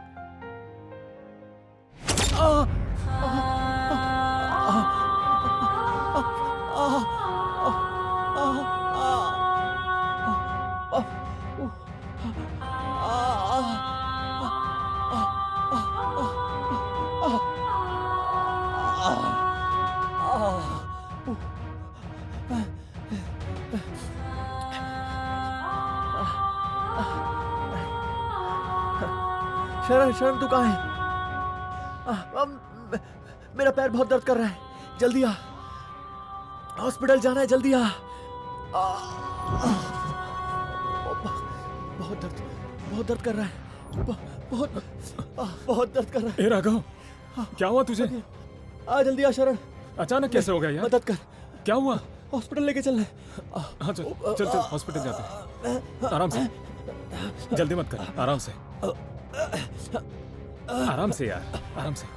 शरण शरण तू कहाँ है? मेरा पैर बहुत दर्द कर रहा है, जल्दी आ, हॉस्पिटल जाना है, जल्दी आ। बहुत दर्द कर रहा है, बहुत दर्द कर रहा है। ए राघव, क्या हुआ तुझे? आ जल्दी आ शरण। अचानक कैसे हो गया यार? मदद कर। क्या हुआ? हॉस्पिटल लेके चलना है। हाँ चल चल चल हॉस्पिटल जाते हैं। आराम से, जल्दी मत कर, आराम से, आराम से यार, आराम से।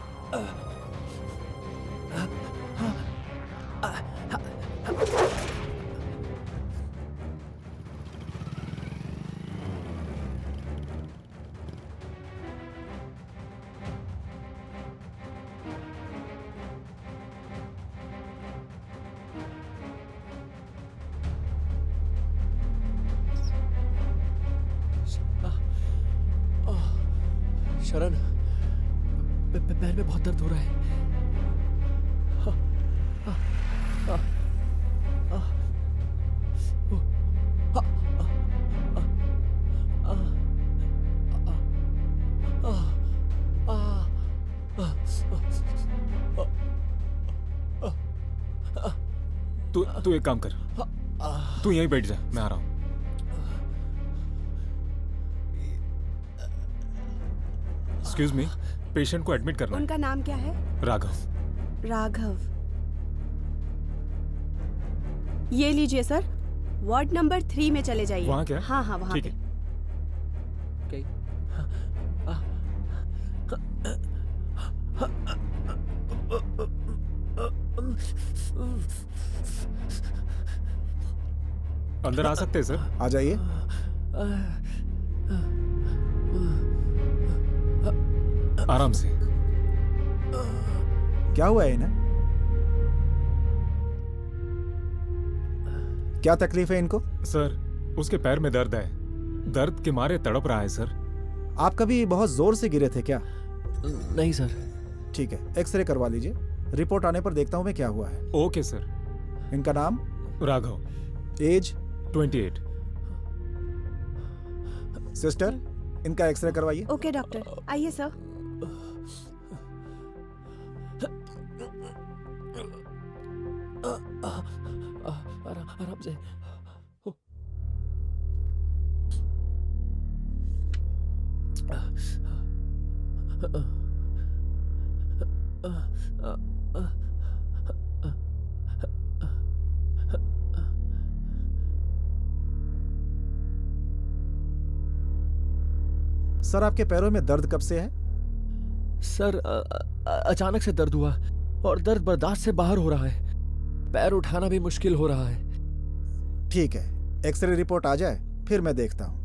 शरण, पैर में बहुत दर्द हो रहा है। तू एक काम कर, तू यहीं बैठ जा, मैं आ रहा हूँ। एक्सक्यूज मी, पेशेंट को एडमिट करना है। उनका नाम क्या है? राघव। राघव। ये लीजिए सर, वार्ड नंबर 3 में चले जाइए। वहाँ क्या? हाँ हाँ वहाँ ठीक पे। है। अंदर आ सकते हैं सर? आ जाइए। आराम से। क्या हुआ है इन्हें? क्या तकलीफ है इनको? सर, उसके पैर में दर्द है, दर्द के मारे तड़प रहा है सर। आप कभी बहुत जोर से गिरे थे क्या? नहीं सर। ठीक है, एक्सरे करवा लीजिए, रिपोर्ट आने पर देखता हूँ मैं क्या हुआ है। Okay sir. इनका नाम? राघव। एज? 28। सिस्टर, इनका एक्सरे करवाइए। ओके डॉक्टर, आइए सर। आराम से। सर आपके पैरों में दर्द कब से है? सर अचानक से दर्द हुआ और दर्द बर्दाश्त से बाहर हो रहा है। पैर उठाना भी मुश्किल हो रहा है। ठीक है, एक्सरे रिपोर्ट आ जाए फिर मैं देखता हूँ।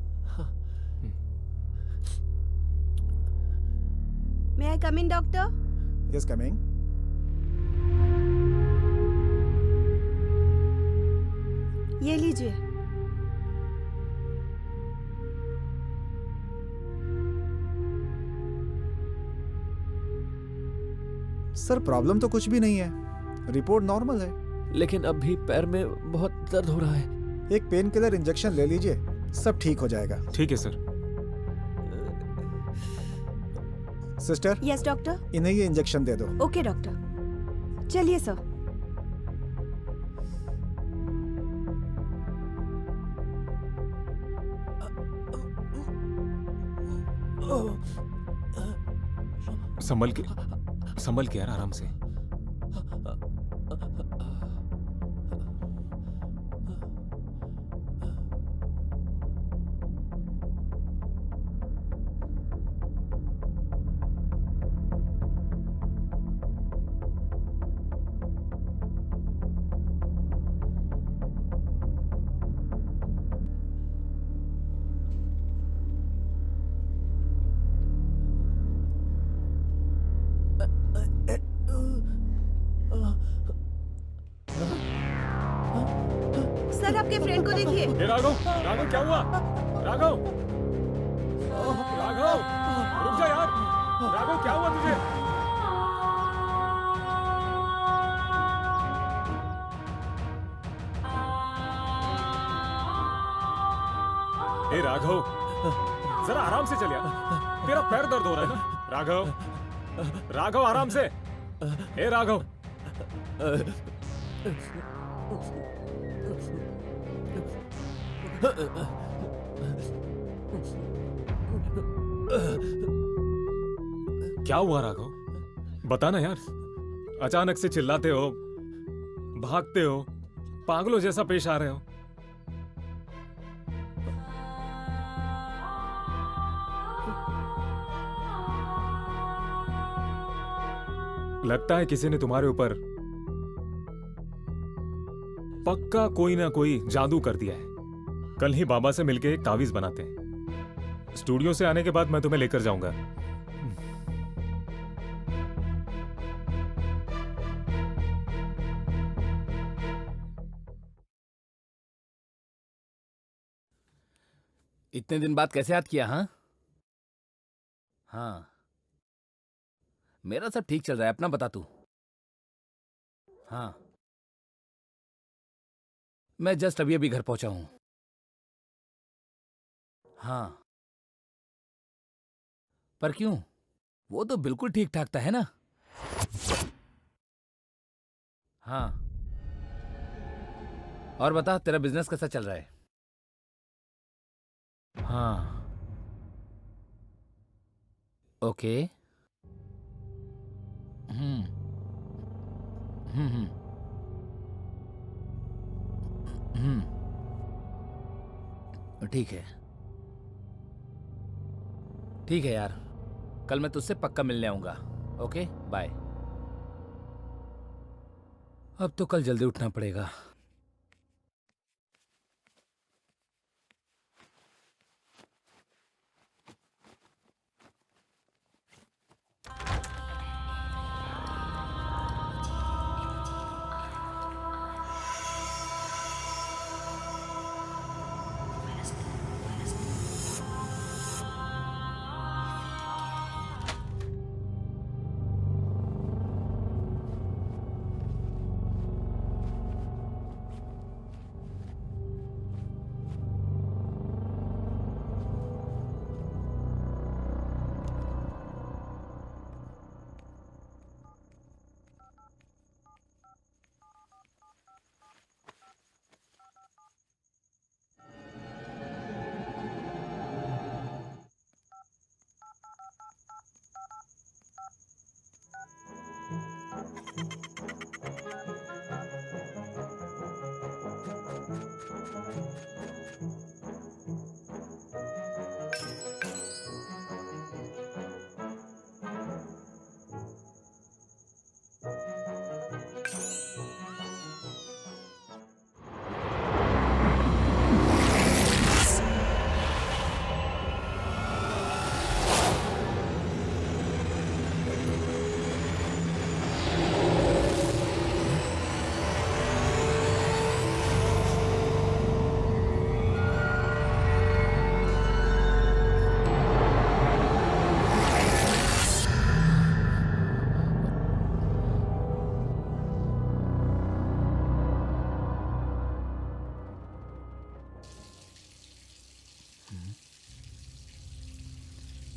May I come in, doctor? Yes, coming. ये लीजिए। सर प्रॉब्लम तो कुछ भी नहीं है, रिपोर्ट नॉर्मल है। लेकिन अब भी पैर में बहुत दर्द हो रहा है। एक पेन किलर इंजेक्शन ले लीजिए, सब ठीक हो जाएगा। ठीक है सर। सिस्टर। Yes doctor. इन्हें ये इंजेक्शन दे दो। ओके डॉक्टर, चलिए सर। संभल के यार, आराम से। सर आपके फ्रेंड को देखिए। राघव, राघव क्या हुआ? राघव, राघव रुक जा यार। राघव क्या हुआ तुझे? ए राघव, जरा आराम से चल यार, तेरा पैर दर्द हो रहा है ना। राघव, राघव आराम से। ए राघव, क्या हुआ राघव? बता ना यार। अचानक से चिल्लाते हो, भागते हो, पागलों जैसा पेश आ रहे हो। लगता है किसी ने तुम्हारे ऊपर पक्का कोई ना कोई जादू कर दिया है। कल ही बाबा से मिलके एक तावीज बनाते हैं। स्टूडियो से आने के बाद मैं तुम्हें लेकर जाऊंगा। इतने दिन बाद कैसे याद किया? हाँ, मेरा सब ठीक चल रहा है, अपना बता तू। हाँ, मैं जस्ट अभी अभी घर पहुंचा हूं। हाँ, पर क्यों? वो तो बिल्कुल ठीक ठाक था, है ना? हाँ, और बता तेरा बिजनेस कैसा चल रहा है? हाँ, ओके। हम्म हम्म ठीक है, ठीक है यार, कल मैं तुझसे पक्का मिलने आऊंगा। Okay bye. अब तो कल जल्दी उठना पड़ेगा।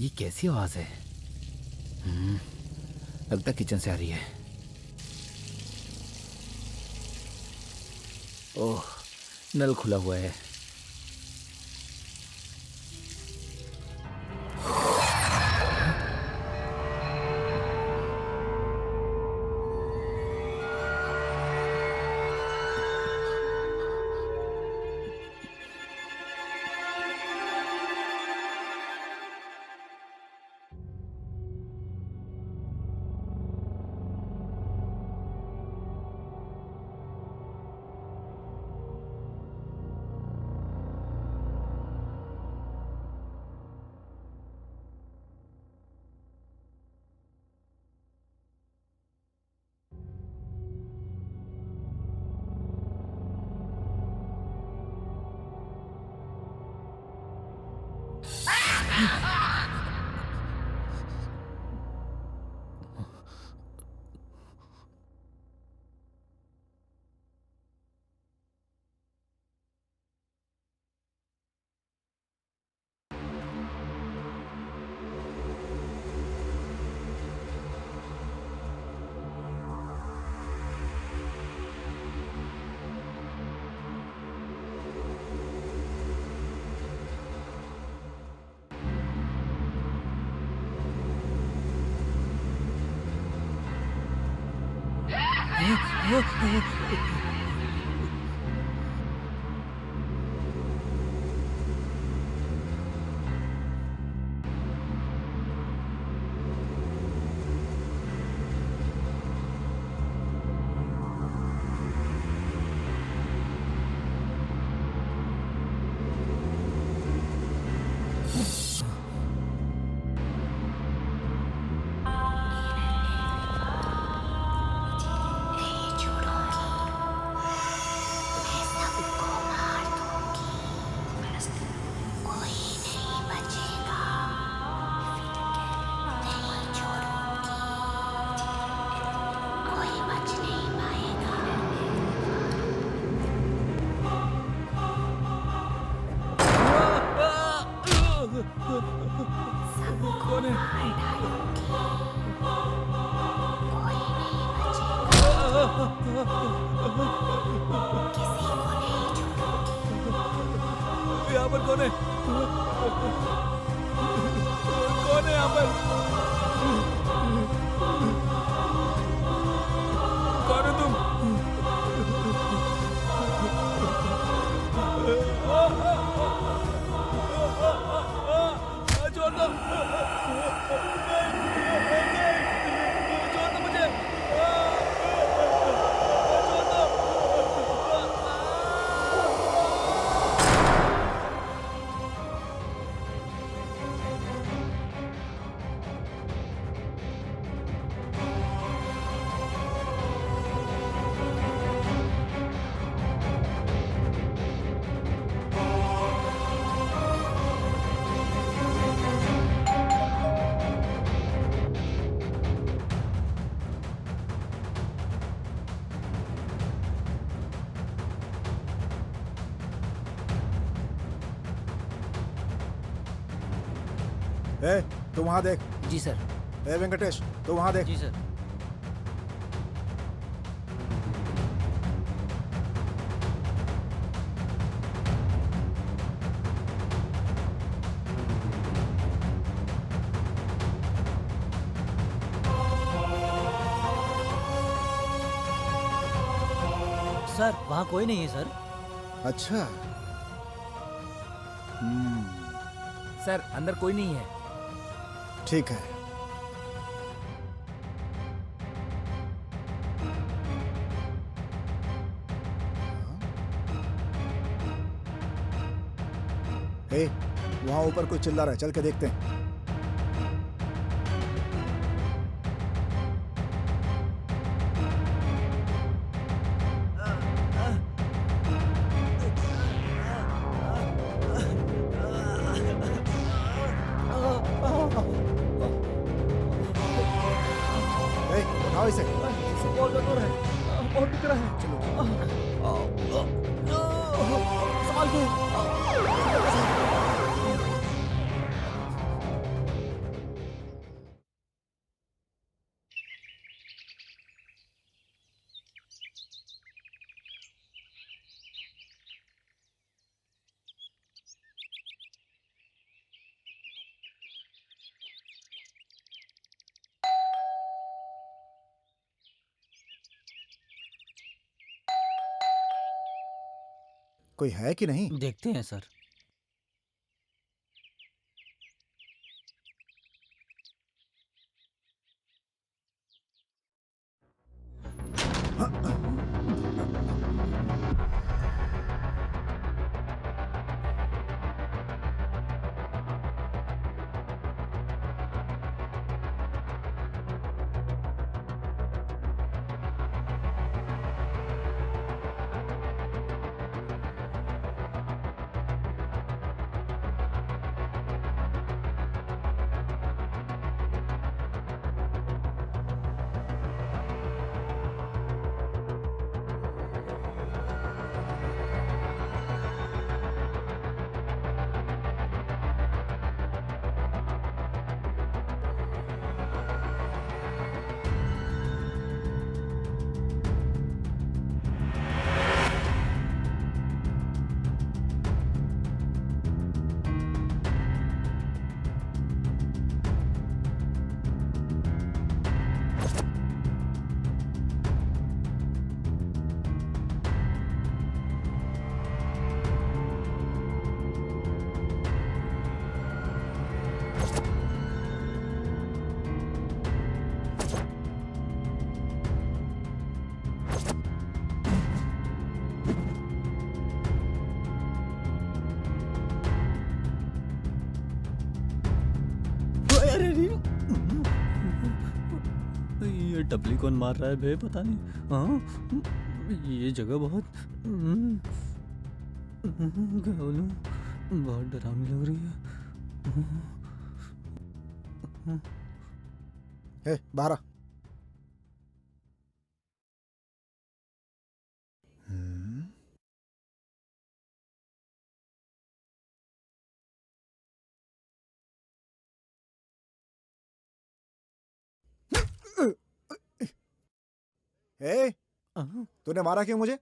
ये कैसी आवाज है? लगता किचन से आ रही है। ओह, नल खुला हुआ है। यहाँ पर कौन है? कौन है यहाँ पर? कौन हो तुम? छोड़ दो, छोड़ दो मुझे। ए, तू वहाँ देख। जी सर। ए वेंकटेश, तू वहाँ देख। जी सर। सर वहाँ कोई नहीं है सर। अच्छा। सर अंदर कोई नहीं है। ठीक है। ए, वहाँ ऊपर कोई चिल्ला रहा है, चल के देखते हैं। उठाओ इसे। बहुत जोर है, बहुत दिख रहा है। चलो संभाल के। कोई है कि नहीं? देखते हैं सर। ये डबली कौन मार रहा है बे, पता नहीं। हाँ, ये जगह बहुत क्या बोलूं, बहुत डरावनी लग रही है। ए, बाहर आ। ए, तूने मारा क्यों मुझे?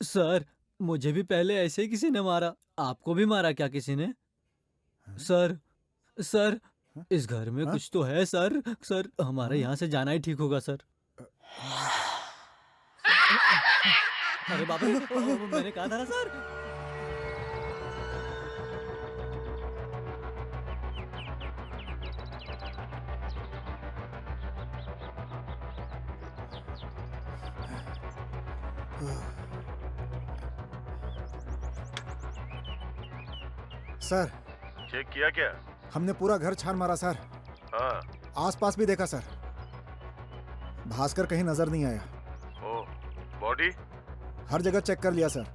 सर, मुझे भी पहले ऐसे ही किसी ने मारा। आपको भी मारा क्या किसी ने? सर, सर, इस घर में कुछ तो है सर। सर, हमारा यहाँ से जाना ही ठीक होगा सर। अरे बाबा, मैंने कहा था ना सर। सर, चेक किया क्या? हमने पूरा घर छान मारा सर। हाँ। आसपास भी देखा सर। भास्कर कहीं नजर नहीं आया। ओ, बॉडी? हर जगह चेक कर लिया सर,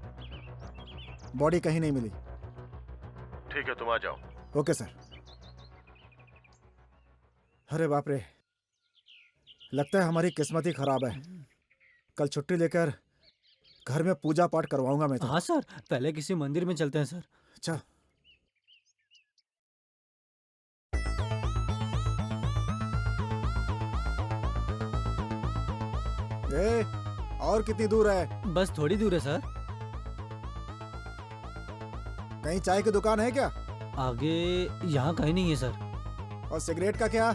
बॉडी कहीं नहीं मिली। ठीक है, तुम आ जाओ। Okay sir. अरे बाप रे, लगता है हमारी किस्मत ही खराब है। कल छुट्टी लेकर घर में पूजा पाठ करवाऊंगा मैं तो। हाँ सर, पहले किसी मंदिर में चलते हैं सर। चल। ए, और कितनी दूर है? बस थोड़ी दूर है सर। कहीं चाय की दुकान है क्या? आगे यहाँ कहीं नहीं है सर। और सिगरेट का क्या?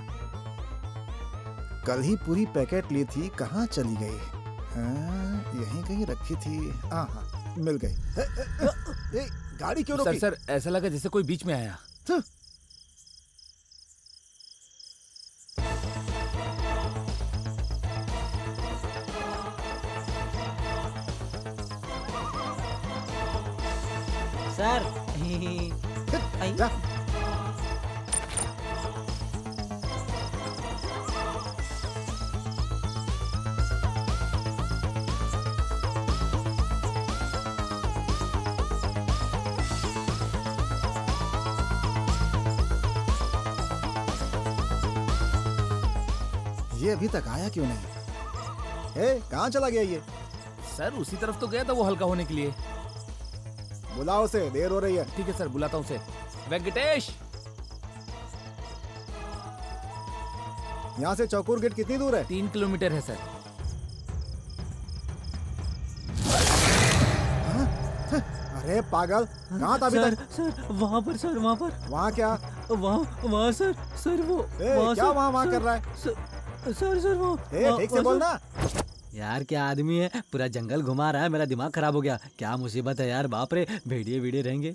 कल ही पूरी पैकेट ली थी, कहाँ चली गई? हाँ, यहीं कहीं रखी थी। हाँ हाँ, मिल गई। ए, गाड़ी क्यों रोकी? सर, ऐसा लगा जैसे कोई बीच में आया। सर, जा। ये अभी तक आया क्यों नहीं? ए, कहाँ चला गया ये? सर, उसी तरफ तो गया था वो हल्का होने के लिए। बुलाओ उसे, देर हो रही है। ठीक है सर, बुलाता हूँ उसे। वेंकटेश! यहाँ से चौकुर गेट कितनी दूर है? 3 किलोमीटर है सर। अरे पागल, कहाँ था अभी तक? सर, वहाँ पर सर, वहाँ पर। वहाँ क्या? वहाँ सर, सर वो। क्या वहाँ कर रहा है? सर वो। ठीक से बोलना। यार क्या आदमी है, पूरा जंगल घुमा रहा है, मेरा दिमाग खराब हो गया। क्या मुसीबत है यार, बाप रे, भेड़िए वीडिए रहेंगे।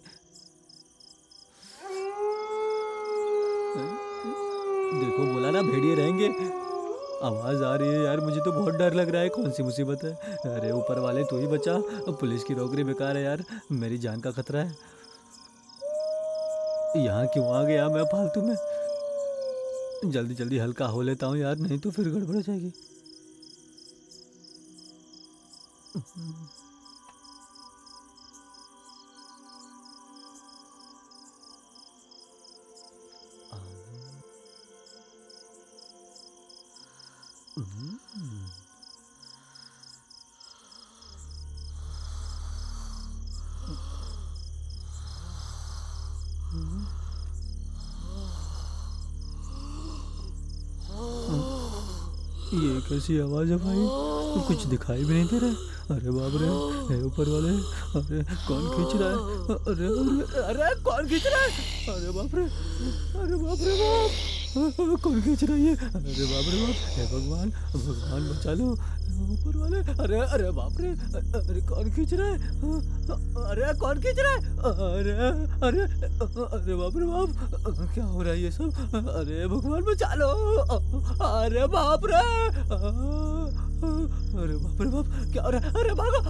देखो बोला ना भेड़िए रहेंगे। आवाज आ रही है यार, मुझे तो बहुत डर लग रहा है। कौन सी मुसीबत है? अरे ऊपर वाले तू ही बचा, पुलिस की नौकरी बेकार है यार, मेरी जान का खतरा है। यहाँ क्यों आ गया मैं फालतू में? जल्दी जल्दी हल्का हो लेता हूँ यार, नहीं तो फिर गड़बड़ हो जाएगी। ये कैसी आवाज है भाई? कुछ दिखाई भी नहीं दे रहा है। अरे बाप रे, हे ऊपर वाले, अरे कौन खींच रहा है? अरे अरे अरे कौन खींच रहा है? अरे बाप रे, अरे बाप रे बाप, कौन खींच रहा है ये? अरे बाप रे बाप, हे भगवान, भगवान बचा लो ऊपर वाले। अरे अरे बाप रे, अरे कौन खींच रहा है? अरे कौन खींच रहा है? अरे अरे अरे बाप रे बाप, क्या हो रहा है ये सब? अरे भगवान बचा लो। अरे बाप रे, अरे बाप रे बाप, क्या हो रहा है? अरे भागो।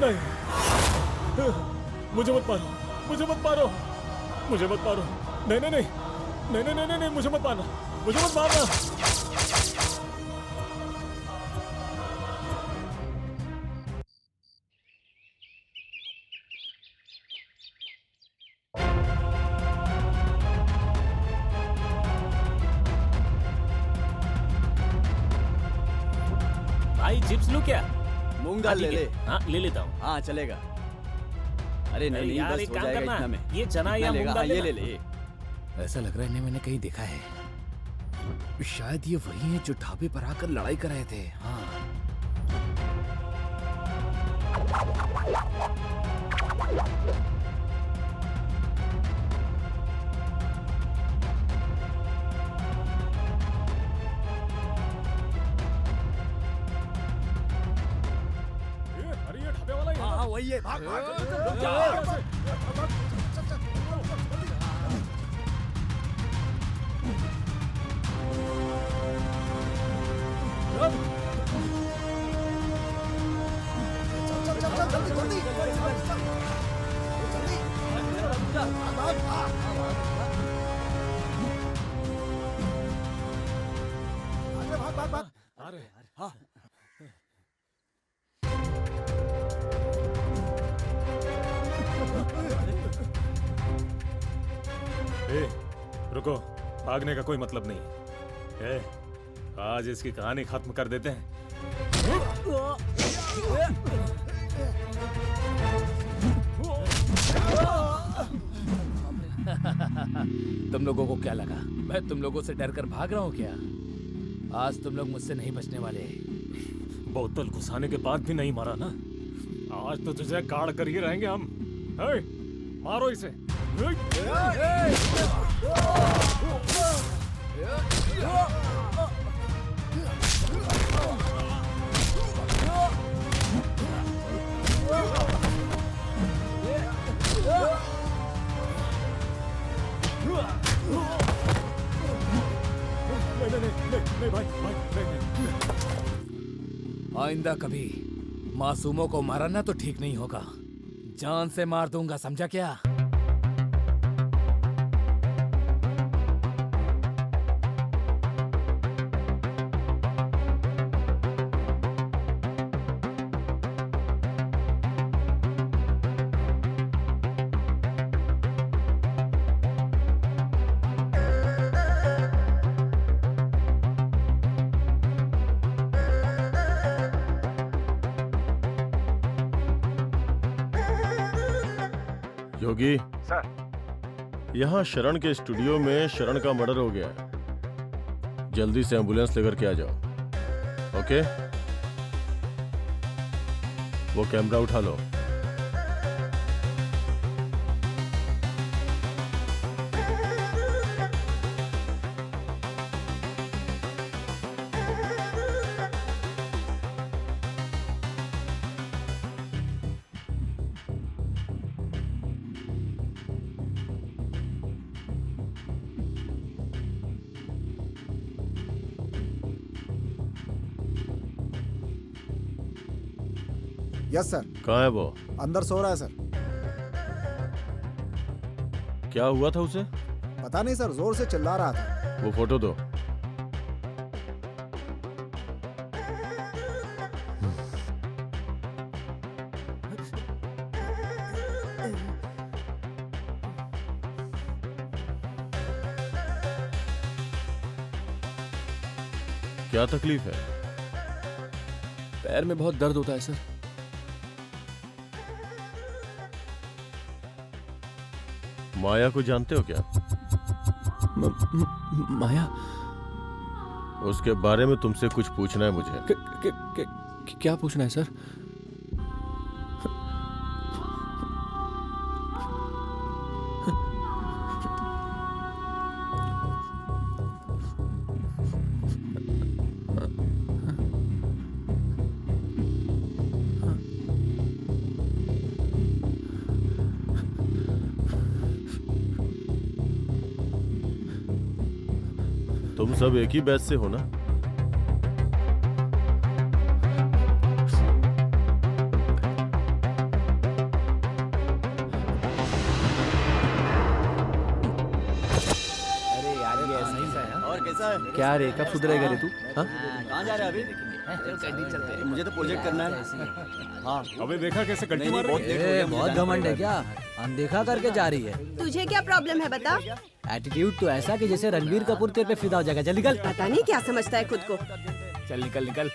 नहीं, मुझे मत मारो, मुझे मत मारो, मुझे मत मारो। नहीं नहीं नहीं नहीं नहीं नहीं नहीं, मुझे मत मारना, मुझे मत मारना। भाई चिप्स लूं क्या? मूंग दाल ले ले। हाँ ले लेता हूँ। हाँ चलेगा। अरे नहीं यार, बस एक हो काम जाएगा करना, इतना में। ये चना या मूंग दाल ये लेना। ले ले। ऐसा लग रहा है इन्हें मैंने कहीं देखा है। शायद ये वही हैं जो ढाबे पर आकर लड़ाई कर रहे थे। हाँ अरे ये ढाबे वाला ही है ना? हाँ वही है, भाग भाग। अरे हाँ ए, रुको, भागने का कोई मतलब नहीं। ए, आज इसकी कहानी खत्म कर देते हैं। तुम लोगों को क्या लगा मैं तुम लोगों से डर कर भाग रहा हूँ क्या? आज तुम लोग मुझसे नहीं बचने वाले। बोतल घुसाने के बाद भी नहीं मारा ना, आज तो तुझे गाड़ कर ही रहेंगे हम। हे, मारो इसे। नहीं भाई, आइंदा कभी मासूमों को मारना तो ठीक नहीं होगा। जान से मार दूंगा, समझा क्या? योगी सर, यहाँ शरण के स्टूडियो में शरण का मर्डर हो गया है। जल्दी से एम्बुलेंस लेकर के आ जाओ। ओके, वो कैमरा उठा लो। Yes sir. कहाँ है वो? अंदर सो रहा है सर। क्या हुआ था उसे? पता नहीं सर, जोर से चिल्ला रहा था। वो फोटो दो। क्या तकलीफ है? पैर में बहुत दर्द होता है सर। माया को जानते हो क्या? माया? उसके बारे में तुमसे कुछ पूछना है मुझे। क्या पूछना है सर? तुम सब एक ही बैच से हो ना? अरे यार ये ऐसा ही है। और कैसा है? क्या रे, कब सुधरेगा रे तू? हाँ? कहाँ जा रहा है अभी? मुझे तो प्रोजेक्ट करना है। हाँ, अबे देखा कैसे कल्टी मार रही है? ए, बहुत घमंड है क्या? अनदेखा करके जा रही है। तुझे क्या प्रॉब्लम है बता? एटीट्यूड तो ऐसा कि जैसे रणबीर कपूर तेरे पे फिदा हो जाएगा। चल निकल। पता नहीं क्या समझता है खुद को। चल निकल निकल।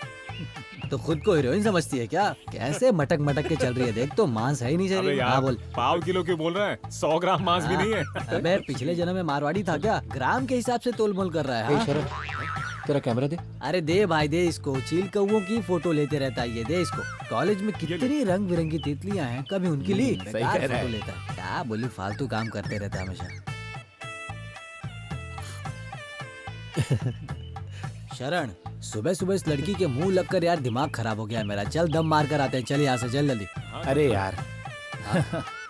तो खुद को हीरोइन समझती है क्या? कैसे मटक मटक के चल रही है, देख तो मांस है ही नहीं अबे शरीर में। यार, हाँ बोल। पाव किलो क्यों बोल रहा है? 100 ग्राम मांस भी नहीं है। अबे पिछले जन्म में मारवाड़ी था क्या? ग्राम के हिसाब से तोल मोल कर रहा है। हाँ? शरण, तेरा कैमरा दे। अरे दे भाई दे इसको। चील कौओं की फोटो लेते रहता है ये, दे इसको। कॉलेज में कितनी रंग बिरंगी तितलियां हैं, कभी उनकी ली? बेकार कह रहा फोटो है। लेता है। क्या बोली, फालतू काम करते रहता है हमेशा। शरण, सुबह सुबह इस लड़की के मुंह लगकर यार दिमाग खराब हो गया है मेरा। चल दम मार कर आते हैं। चल यहाँ से, चल जल्दी। अरे यार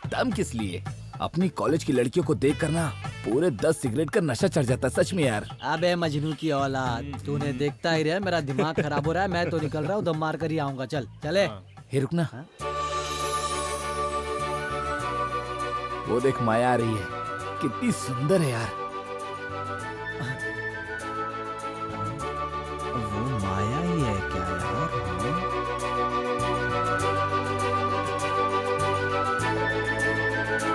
दम किस लिए? अपनी कॉलेज की लड़कियों को देख कर ना पूरे 10 सिगरेट का नशा चढ़ जाता है सच में यार। अबे मजनू की औलाद, तूने देखता ही रहा, मेरा दिमाग खराब हो रहा है। मैं तो निकल रहा हूँ, दम मार कर ही आऊंगा। चल चले। हे रुकना, वो देख माया आ रही है, कितनी सुंदर है यार। वो माया ही है क्या यार?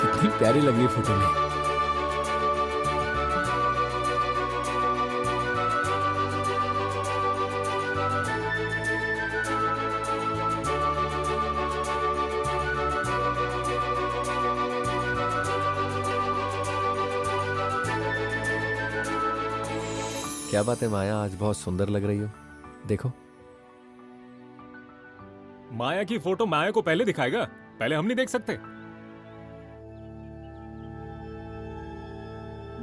कितनी प्यारी लग रही है फोटो में। क्या बात है माया, आज बहुत सुंदर लग रही हो। देखो माया की फोटो माया को पहले दिखाएगा, पहले हम नहीं देख सकते?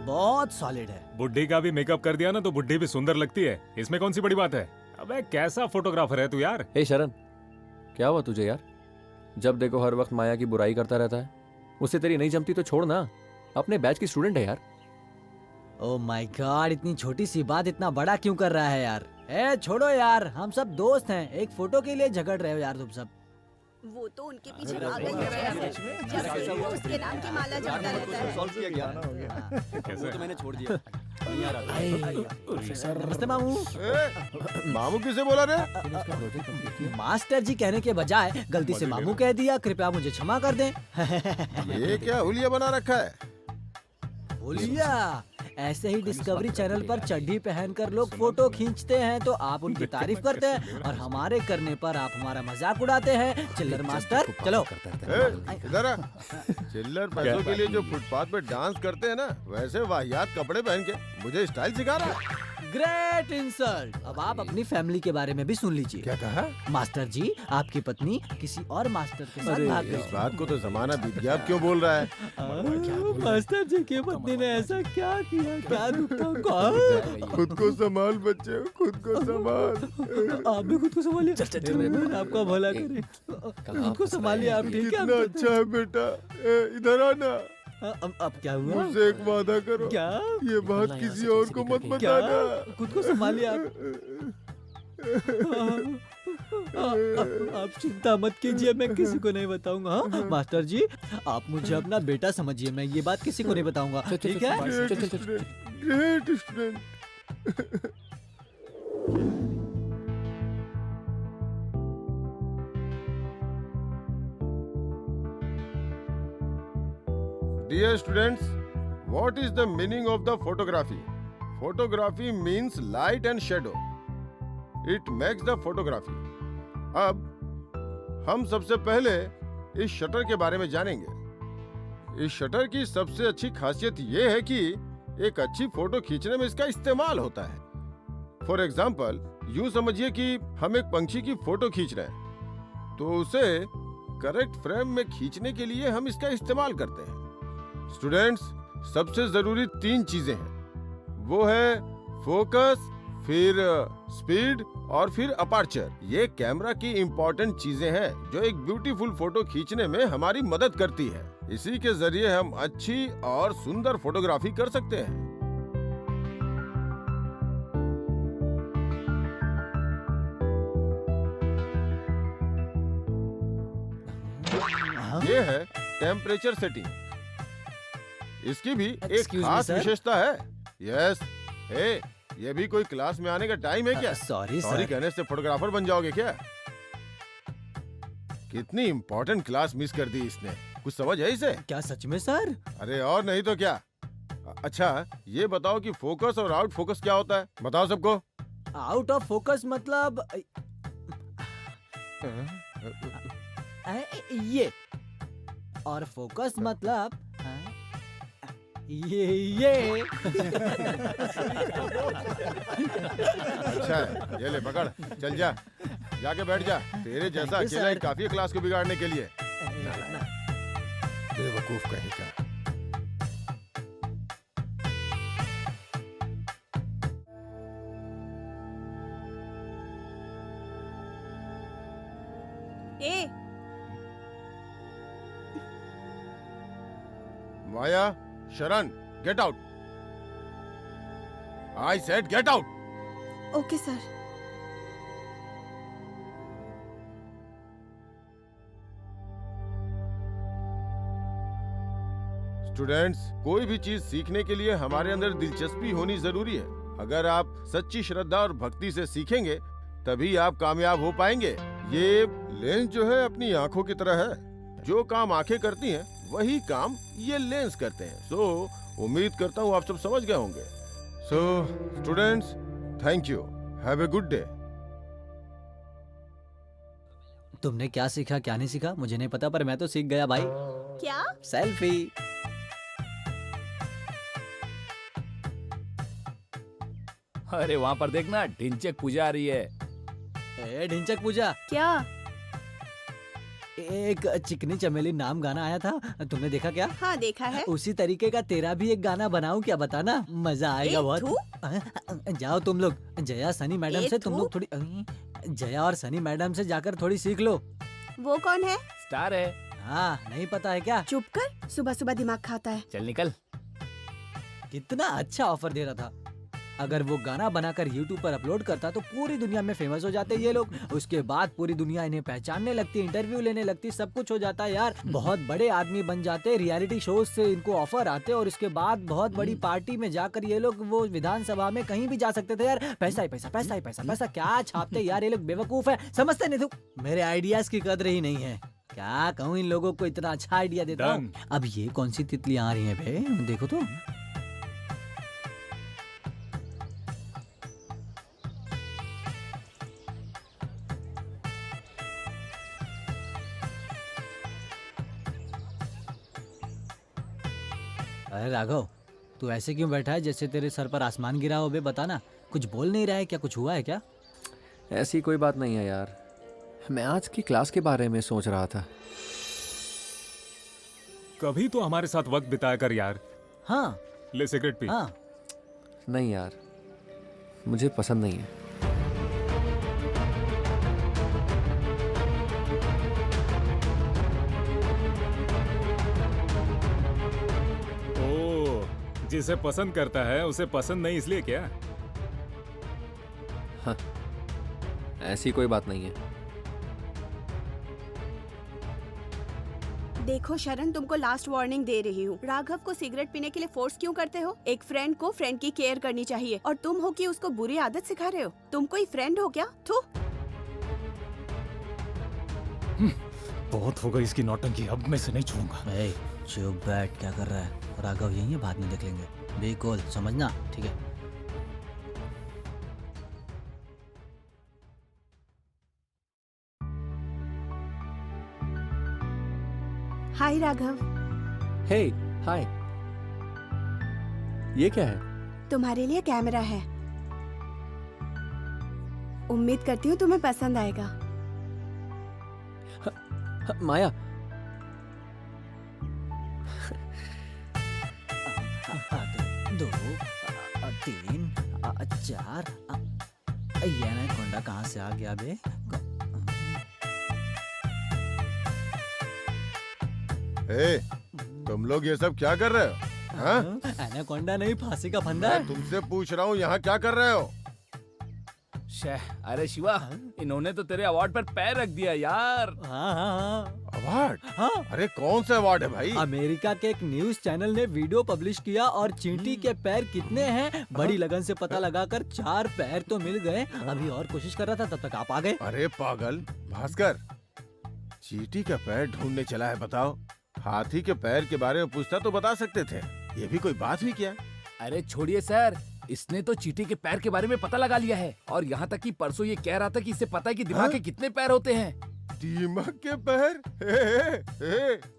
बहुत सॉलिड है। बुड्ढी का भी मेकअप कर दिया ना तो बुड्ढी भी सुंदर लगती है, इसमें कौन सी बड़ी बात है? अबे कैसा फोटोग्राफर है तू यार। हे शरण, क्या हुआ तुझे यार? जब देखो हर वक्त माया की बुराई करता रहता है। उससे तेरी नहीं जमती तो छोड़ ना, अपने बैच की स्टूडेंट है यार। ओह माय गॉड, इतनी छोटी सी बात इतना बड़ा क्यों कर रहा है यार? ए छोड़ो यार, हम सब दोस्त हैं, एक फोटो के लिए झगड़ रहे हो यार तुम सब। वो तो उनके पीछे पागल है, जब से वो उसके नाम की माला जपता रहता है। सॉल्व किया गया। कैसे? वो तो मैंने छोड़ दिया। नहीं आ रहा था। नमस्ते मामू। मामू किसे बोला रे? मास्टर जी कहने के बजाय गलती से मामू कह दिया, कृपया मुझे क्षमा कर दें। ये क्या हुलिया बना रखा है? बोलिया, ऐसे ही डिस्कवरी चैनल पर चड्डी पहनकर लोग फोटो खींचते हैं तो आप उनकी तारीफ करते हैं और हमारे करने पर आप हमारा मजाक उड़ाते हैं। चिल्लर मास्टर चलो। इधर आ। चिल्लर पैसों के लिए जो फुटपाथ पे डांस करते हैं ना, वैसे वाहियात कपड़े पहन के मुझे स्टाइल सिखा रहा है। Great insult. अब आप अपनी फैमिली के बारे में भी सुन लीजिए। क्या कहा? मास्टर जी, आपकी पत्नी किसी और मास्टर के साथ भाग गई। इस बात को तो जमाना बीत गया, अब क्यों बोल रहा है? मास्टर जी की पत्नी ने ऐसा क्या किया? क्या दुख था? खुद को संभाल बच्चे, खुद को संभाल। आप भी खुद को संभालिए। आपका भला करे। खुद को संभालिए आप, ठीक है? कितना अच्छा है बेटा। इधर आना। अब क्या हुआ? मुझसे एक वादा करो। क्या? ये बात किसी और को मत बताना। खुद को संभालिए आप। आप चिंता मत कीजिए, मैं किसी को नहीं बताऊंगा। हाँ? मास्टर जी, आप मुझे अपना बेटा समझिए, मैं ये बात किसी को नहीं बताऊंगा, ठीक है? Great student. Dear students, what is the meaning of the photography? Photography means light and shadow. It makes the photography. अब हम सबसे पहले इस शटर के बारे में जानेंगे। इस शटर की सबसे अच्छी खासियत ये है कि एक अच्छी फोटो खींचने में इसका इस्तेमाल होता है। फॉर एग्जाम्पल, यूं समझिए कि हम एक पंछी की फोटो खींच रहे हैं, तो उसे करेक्ट फ्रेम में खींचने के लिए हम इसका इस्तेमाल करते हैं। स्टूडेंट्स, सबसे जरूरी 3 चीजें हैं, वो है फोकस, फिर स्पीड और फिर अपर्चर। ये कैमरा की इंपॉर्टेंट चीजें हैं जो एक ब्यूटीफुल फोटो खींचने में हमारी मदद करती है। इसी के जरिए हम अच्छी और सुंदर फोटोग्राफी कर सकते हैं। ये है टेम्परेचर सेटिंग। इसकी भी एक खास विशेषता है। यस, ये भी कोई क्लास में आने का टाइम है क्या? सॉरी कहने से फोटोग्राफर बन जाओगे क्या? कितनी इम्पोर्टेंट क्लास मिस कर दी इसने। कुछ समझ है इसे? क्या सच में सर? अरे और नहीं तो क्या। अच्छा, ये बताओ कि फोकस और आउट फोकस क्या होता है? बताओ सबको। आउट ऑफ फोकस मतलब ये, और फोकस मतलब ये। अच्छा है, ये ले पकड़, चल जा, जाके बैठ जा। तेरे जैसा अकेला ही काफी है क्लास को बिगाड़ने के लिए। बेवकूफ कहीं का। माया, शरण, get out. I said get out. Okay sir. Students, कोई भी चीज सीखने के लिए हमारे अंदर दिलचस्पी होनी जरूरी है। अगर आप सच्ची श्रद्धा और भक्ति से सीखेंगे तभी आप कामयाब हो पाएंगे। ये लेंस जो है अपनी आंखों की तरह है। जो काम आंखें करती हैं वही काम ये लेंस करते हैं। सो उम्मीद करता हूँ आप सब समझ गए होंगे। So students, thank you, have a good day. तुमने क्या सीखा क्या नहीं सीखा मुझे नहीं पता, पर मैं तो सीख गया भाई। क्या? अरे वहाँ पर देखना ढिंचक पूजा आ रही है। ए ढिंचक पूजा, क्या? एक चिकनी चमेली नाम गाना आया था, तुमने देखा क्या? हाँ देखा है। उसी तरीके का तेरा भी एक गाना बनाऊं क्या, बताना, मजा आएगा बहुत। जाओ तुम लोग, जया सनी मैडम से तुम लोग थोड़ी, जया और सनी मैडम से जाकर थोड़ी सीख लो। वो कौन है? स्टार है। हाँ नहीं पता है क्या? चुप कर, सुबह सुबह दिमाग खाता है। चल निकल। कितना अच्छा ऑफर दे रहा था। अगर वो गाना बनाकर YouTube पर अपलोड करता तो पूरी दुनिया में फेमस हो जाते ये लोग। उसके बाद पूरी दुनिया इन्हें पहचानने लगती, इंटरव्यू लेने लगती, सब कुछ हो जाता यार। बहुत बड़े आदमी बन जाते, रियलिटी शोज से इनको ऑफर आते और उसके बाद बहुत बड़ी पार्टी में जाकर ये लोग वो विधानसभा में कहीं भी जा सकते थे यार। पैसा ही पैसा, पैसा ही पैसा, पैसा क्या छापते यार ये लोग, बेवकूफ है, समझते नहीं तू। मेरे आइडियाज की कदर ही नहीं है। क्या कहूँ इन लोगों को, इतना अच्छा आइडिया देता हूँ। अब ये कौन सी तितलियां आ रही है बे, देखो तो। अरे राघव, तू ऐसे क्यों बैठा है जैसे तेरे सर पर आसमान गिरा हो बे, बताना, कुछ बोल नहीं रहा है क्या, कुछ हुआ है क्या? ऐसी कोई बात नहीं है यार, मैं आज की क्लास के बारे में सोच रहा था। कभी तो हमारे साथ वक्त बिताया कर यार। हाँ ले सिगरेट पी। हाँ। नहीं यार, मुझे पसंद नहीं है। जिसे पसंद करता है उसे पसंद नहीं, इसलिए क्या? हाँ, ऐसी कोई बात नहीं है। देखो शरण, तुमको लास्ट वार्निंग दे रही हूँ। राघव को सिगरेट पीने के लिए फोर्स क्यों करते हो? एक फ्रेंड को फ्रेंड की केयर करनी चाहिए और तुम हो कि उसको बुरी आदत सिखा रहे हो। तुम कोई फ्रेंड हो क्या? थू। बहुत हो गई इसकी नौटंकी, अब मैं इसे नहीं छूऊंगा। चुप बैठ, क्या कर रहा है? राघव यही है, बाद में देख लेंगे। बेकॉल समझना, ठीक है? हाय राघव। हे हाय। ये क्या है? तुम्हारे लिए कैमरा है। उम्मीद करती हूँ तुम्हें पसंद आएगा। माया, दो, तीन, चार, ये ना कोंडा कहाँ से आ गया बे? ए, तुम लोग ये सब क्या कर रहे हो? हाँ? एनाकोंडा नहीं, फांसी का फंदा है। मैं तुमसे पूछ रहा हूँ यहाँ क्या कर रहे हो? अरे शिवा, इन्होंने तो तेरे अवार्ड पर पैर रख दिया यार। हाँ हाँ अवार्ड? हाँ। अरे कौन सा अवार्ड है भाई? अमेरिका के एक न्यूज चैनल ने वीडियो पब्लिश किया और चींटी के पैर कितने हैं बड़ी लगन से पता लगाकर 4 पैर तो मिल गए। अभी और कोशिश कर रहा था, तब तक आप आ गए। अरे पागल भास्कर, चींटी का पैर ढूंढने चला है बताओ? हाथी के पैर के बारे में पूछता तो बता सकते थे, ये भी कोई बात हुई क्या? अरे छोड़िए सर, इसने तो चींटी के पैर के बारे में पता लगा लिया है और यहाँ तक कि परसों ये कह रहा था कि इसे पता है कि दिमाग के कितने पैर होते हैं। दिमाग के पैर?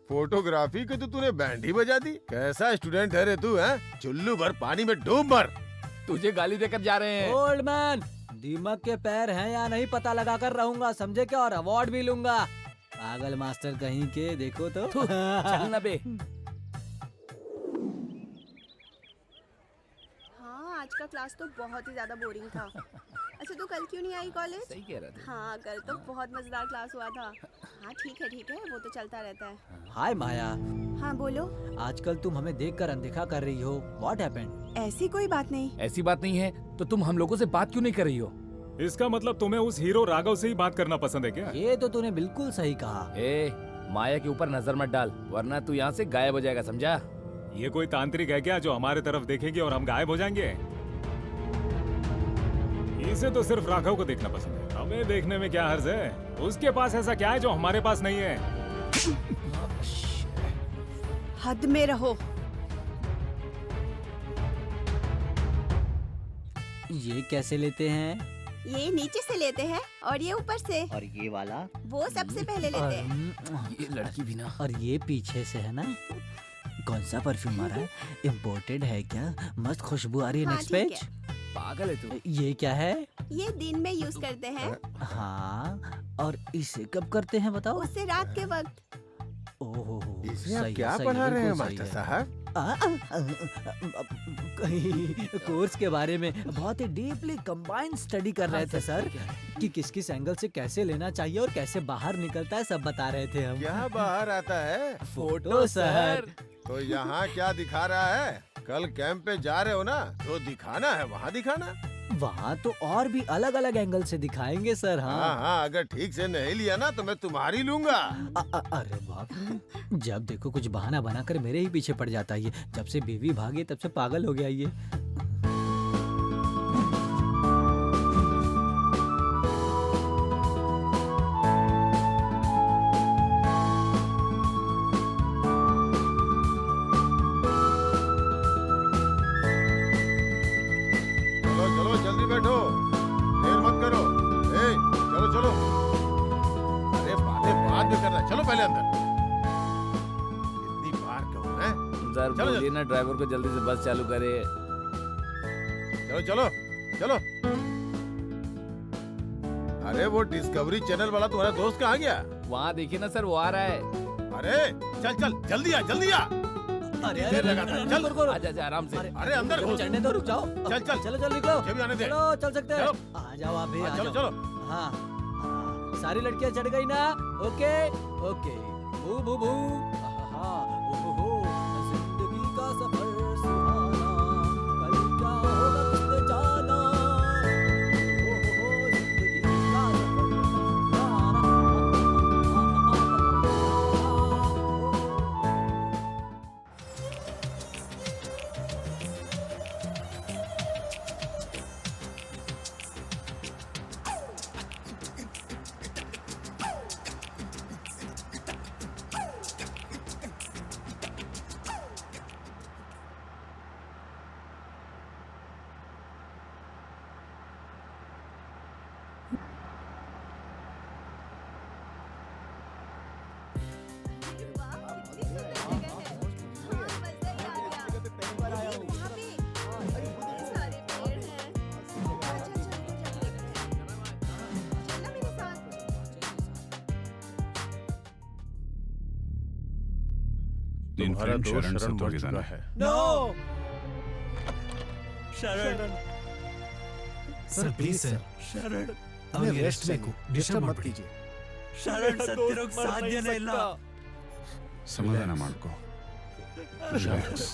फोटोग्राफी के तो तूने बैंड ही बजा दी। कैसा स्टूडेंट है रे तू? है चुल्लू भर पानी में डूब मर। तुझे गाली देकर जा रहे हैं। ओल्ड मैन, दिमाग के पैर हैं या नहीं पता लगा कर रहूंगा, समझे क्या? और अवार्ड भी लूंगा। पागल मास्टर कहीं के, देखो तो। चल ना बे। आज का क्लास तो बहुत ही ज्यादा बोरिंग था। अच्छा तू कल क्यों नहीं आई कॉलेज? सही कह रहा था। हाँ कल तो बहुत मजेदार क्लास हुआ था। हाँ ठीक है, वो तो चलता रहता है। हाय माया। हाँ बोलो। आजकल तुम हमें देखकर अनदेखा कर रही हो, व्हाट हैपेंड? ऐसी कोई बात नहीं। ऐसी बात नहीं है तो तुम हम लोगों से बात क्यों नहीं कर रही हो? इसका मतलब तुम्हें उस हीरो राघव से ही बात करना पसंद है क्या? ये तो तूने बिल्कुल सही कहा। माया के ऊपर नजर मत डाल, वरना तू यहाँ से गायब हो जाएगा, समझा? ये कोई तांत्रिक है क्या जो हमारे तरफ देखेगी और हम गायब हो जाएंगे? इसे तो सिर्फ राघव को देखना पसंद है, हमें देखने में क्या हर्ज है? उसके पास ऐसा क्या है जो हमारे पास नहीं है? हद में रहो। ये कैसे लेते हैं? ये नीचे से लेते हैं और ये ऊपर से। और ये वाला? वो सबसे पहले लेते हैं। ये लड़की भी ना। और ये पीछे से है ना? कौन सा परफ्यूम आ रहा है? इम्पोर्टेड है क्या? मस्त खुशबू आ रही है। Next page. पागल है तू। ये क्या है? ये दिन में यूज करते हैं, हाँ, और इसे कब करते हैं बताओ? उससे रात के वक्त। ओहो, इसमें आप सही है, क्या सही पढ़ा है, रहे हैं बिल्कुल सही मास्टर है। साहब? कहीं कोर्स के बारे में बहुत ही डीपली कंबाइंड स्टडी कर रहे थे सर, कि किस किस एंगल से कैसे लेना चाहिए और कैसे बाहर निकलता है, सब बता रहे थे हम। क्या बाहर आता है? Photo sir. तो यहाँ क्या दिखा रहा है? कल कैंप पे जा रहे हो ना, तो दिखाना है, वहाँ दिखाना। वहाँ तो और भी अलग अलग एंगल से दिखाएंगे सर। हाँ हाँ, हाँ, अगर ठीक से नहीं लिया ना तो मैं तुम्हारी लूंगा। अरे बाप रे, जब देखो कुछ बहाना बनाकर मेरे ही पीछे पड़ जाता है ये। जब से बीवी भागी तब से पागल हो गया ये। चलो चलो जल्दी बैठो, देर मत करो। चलो चलो, अरे बातें बाद में करना, चलो पहले अंदर। इतनी बार कहूँ हैं? सर चलो, बोलिए ना ड्राइवर को जल्दी से बस चालू करे। चलो चलो चलो। अरे वो डिस्कवरी चैनल वाला तुम्हारा दोस्त कहाँ गया? वहाँ देखिए ना सर, वो आ रहा है। अरे चल चल, जल्दी आ जल्दी आ। अरे देर लगाता है, चल। आजा आजा आराम से। अरे अंदर घुस। चढ़ने दो, रुक जाओ। चल चल चलो चलो निकलो। मुझे भी आने दे। चलो चल सकते हैं। चलो। आ जाओ आप भी, हाँ, आ चलो जाओ। चलो। हाँ, हाँ, सारी लड़कियां चढ़ गई ना? Okay okay. भू भू भू। आहा, ओहो, जिंदगी का सफर सुहाना, कल क्या होगा किसने जाना। ओहो, जिंदगी का सफर सुहाना। तुम्हारा दोस्त शरण मर चुका है। नो शरण सर प्लीज सर शरण हमें रेस्ट में डिस्टर्ब मत कीजिए। ಶರಣ್ ಸತ್ತಿರೋಕ್ ಸಾಧ್ಯನೇ ಇಲ್ಲ. ಸಮಾಧಾನ ಮಾಡ್ಕೋ. ರಿಲ್ಯಾಕ್ಸ್.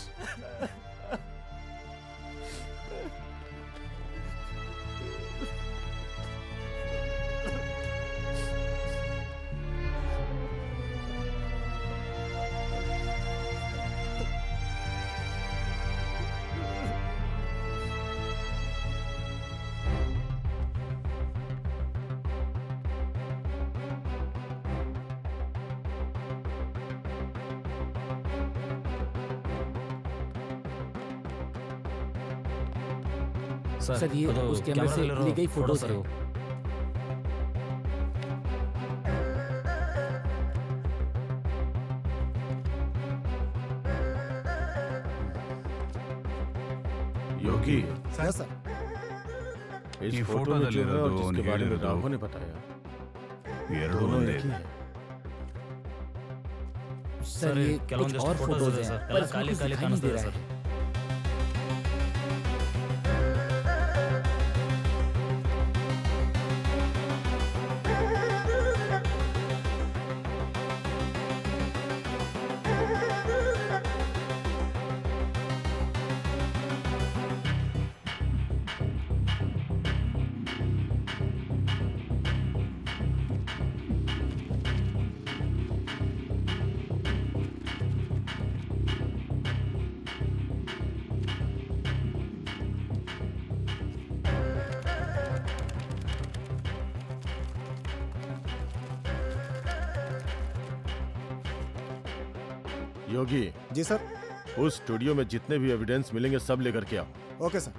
सर ये उस कैमरे से ली गई फोटोज है। योगी यस सर। इस ಈ फोटो में जो है और ಫೋಟೋದಲ್ಲಿರೋದು जिसके ಅವ್ನು बारे में ಹೇಳಿರೋದು राघव ने बताया ಎರಡು दोनों ಒಂದೇ एक ही ಇದೆ. है। सर ये कुछ और फोटोज हैं पर इसमें कुछ दिखाई नहीं दे रहा है। योगी जी सर। उस स्टूडियो में जितने भी एविडेंस मिलेंगे सब लेकर के आओ। Okay sir.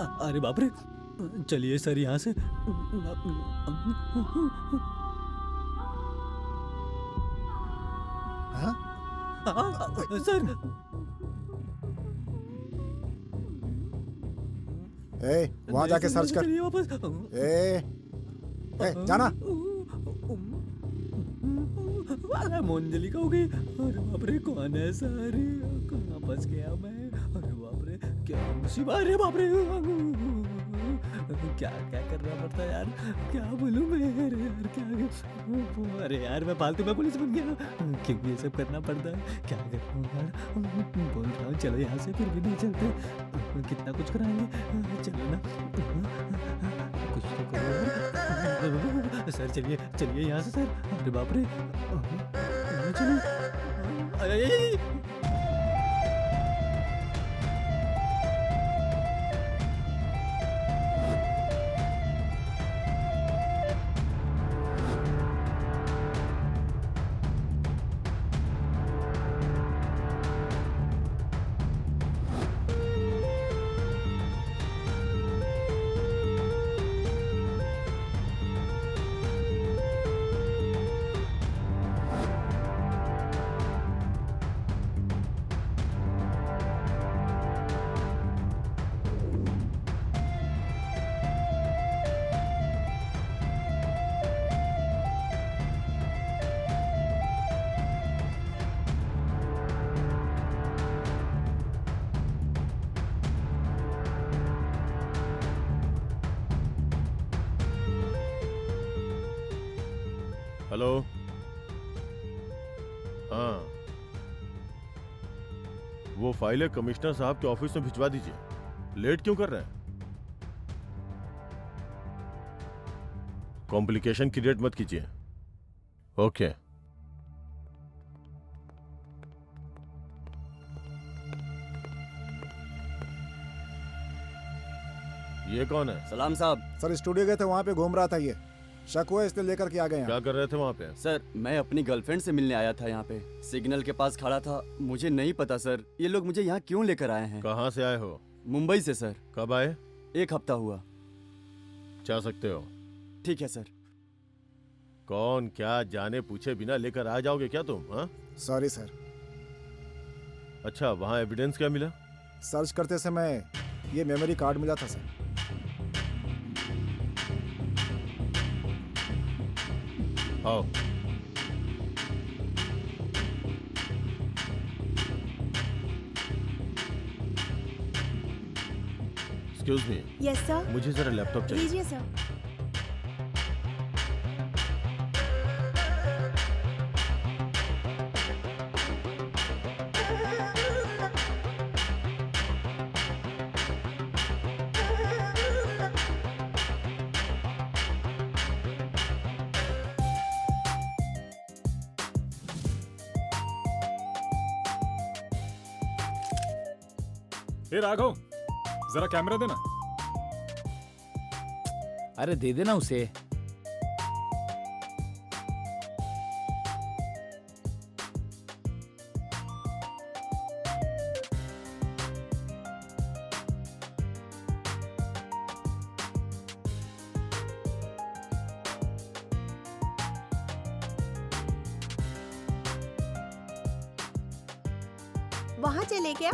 अरे बाप रे, चलिए सर यहाँ से। सर वहां जाके सर्च कर। जाना। मोंजलिका हो गई। अरे बाप रे, कौन है सर? कहाँ फंस गया मैं? अरे बाप रे, क्या मुसीबत! अरे बाप रे, क्या क्या करना पड़ता है यार, क्या बोलूं मैं? अरे यार क्या, अरे यार मैं फालतू में पुलिस बन गया। क्यों ये सब करना पड़ता है? क्या करूं यार, बोल रहा हूँ चलो यहाँ से, फिर भी नहीं चलते। कितना कुछ कराएंगे, चलो ना, कुछ तो करो सर। चलिए चलिए यहाँ से सर। अरे बाप रे, चलो। हेलो। हाँ, वो फाइलें कमिश्नर साहब के ऑफिस में भिजवा दीजिए। लेट क्यों कर रहे हैं? कॉम्प्लिकेशन क्रिएट मत कीजिए। ओके। ये कौन है? सलाम साहब। सर स्टूडियो गए थे, वहाँ पे घूम रहा था ये। शक हुआ इसलिए लेकर के आ गए। क्या कर रहे थे वहाँ पे? सर मैं अपनी गर्लफ्रेंड से मिलने आया था यहाँ पे, सिग्नल के पास खड़ा था। मुझे नहीं पता सर, ये लोग मुझे यहाँ क्यों लेकर आए हैं। कहाँ से आए हो? मुंबई से सर। कब आए? 1 हफ्ता हुआ। जा सकते हो। ठीक है सर। कौन क्या जाने पूछे बिना लेकर आ जाओगे क्या तुम? हाँ, सॉरी सर। अच्छा, वहाँ एविडेंस क्या मिला? सर्च करते समय ये मेमोरी कार्ड मिला था सर। आओ। Excuse me. Yes sir. मुझे जरा लैपटॉप चाहिए। लीजिए सर। ए राघव, जरा कैमरा देना। अरे दे देना उसे। वहाँ चले क्या?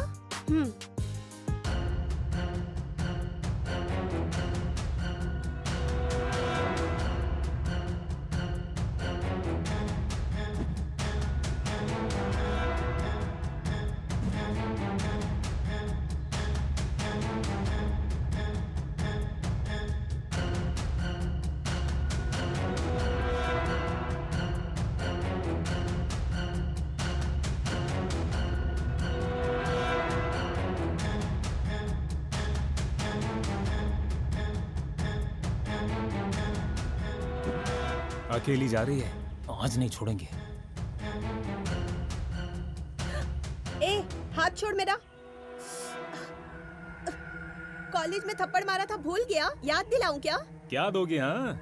अकेली जा रही है, आज नहीं छोड़ेंगे। ए, हाथ छोड़ मेरा। कॉलेज में थप्पड़ मारा था, भूल गया? याद दिलाऊं क्या? क्या दोगी? हाँ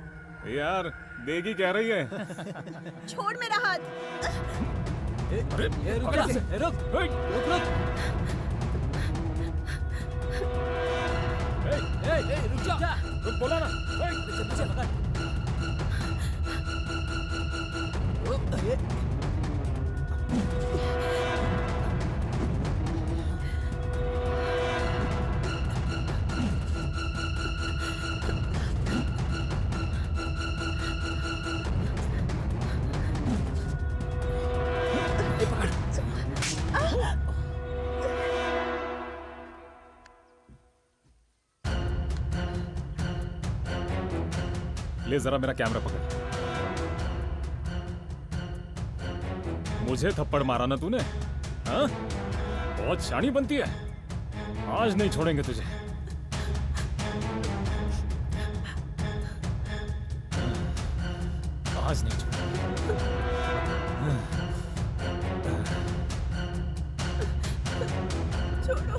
यार, देगी कह रही है। छोड़ मेरा हाथ। रुक। रुक जा। रुक बोला ना। पीछे पकड़। ले जरा मेरा कैमरा पकड़। मुझे थप्पड़ मारा ना तूने, हाँ? बहुत शानी बनती है। आज नहीं छोड़ेंगे तुझे। आज नहीं छोड़ेंगे। छोड़ो,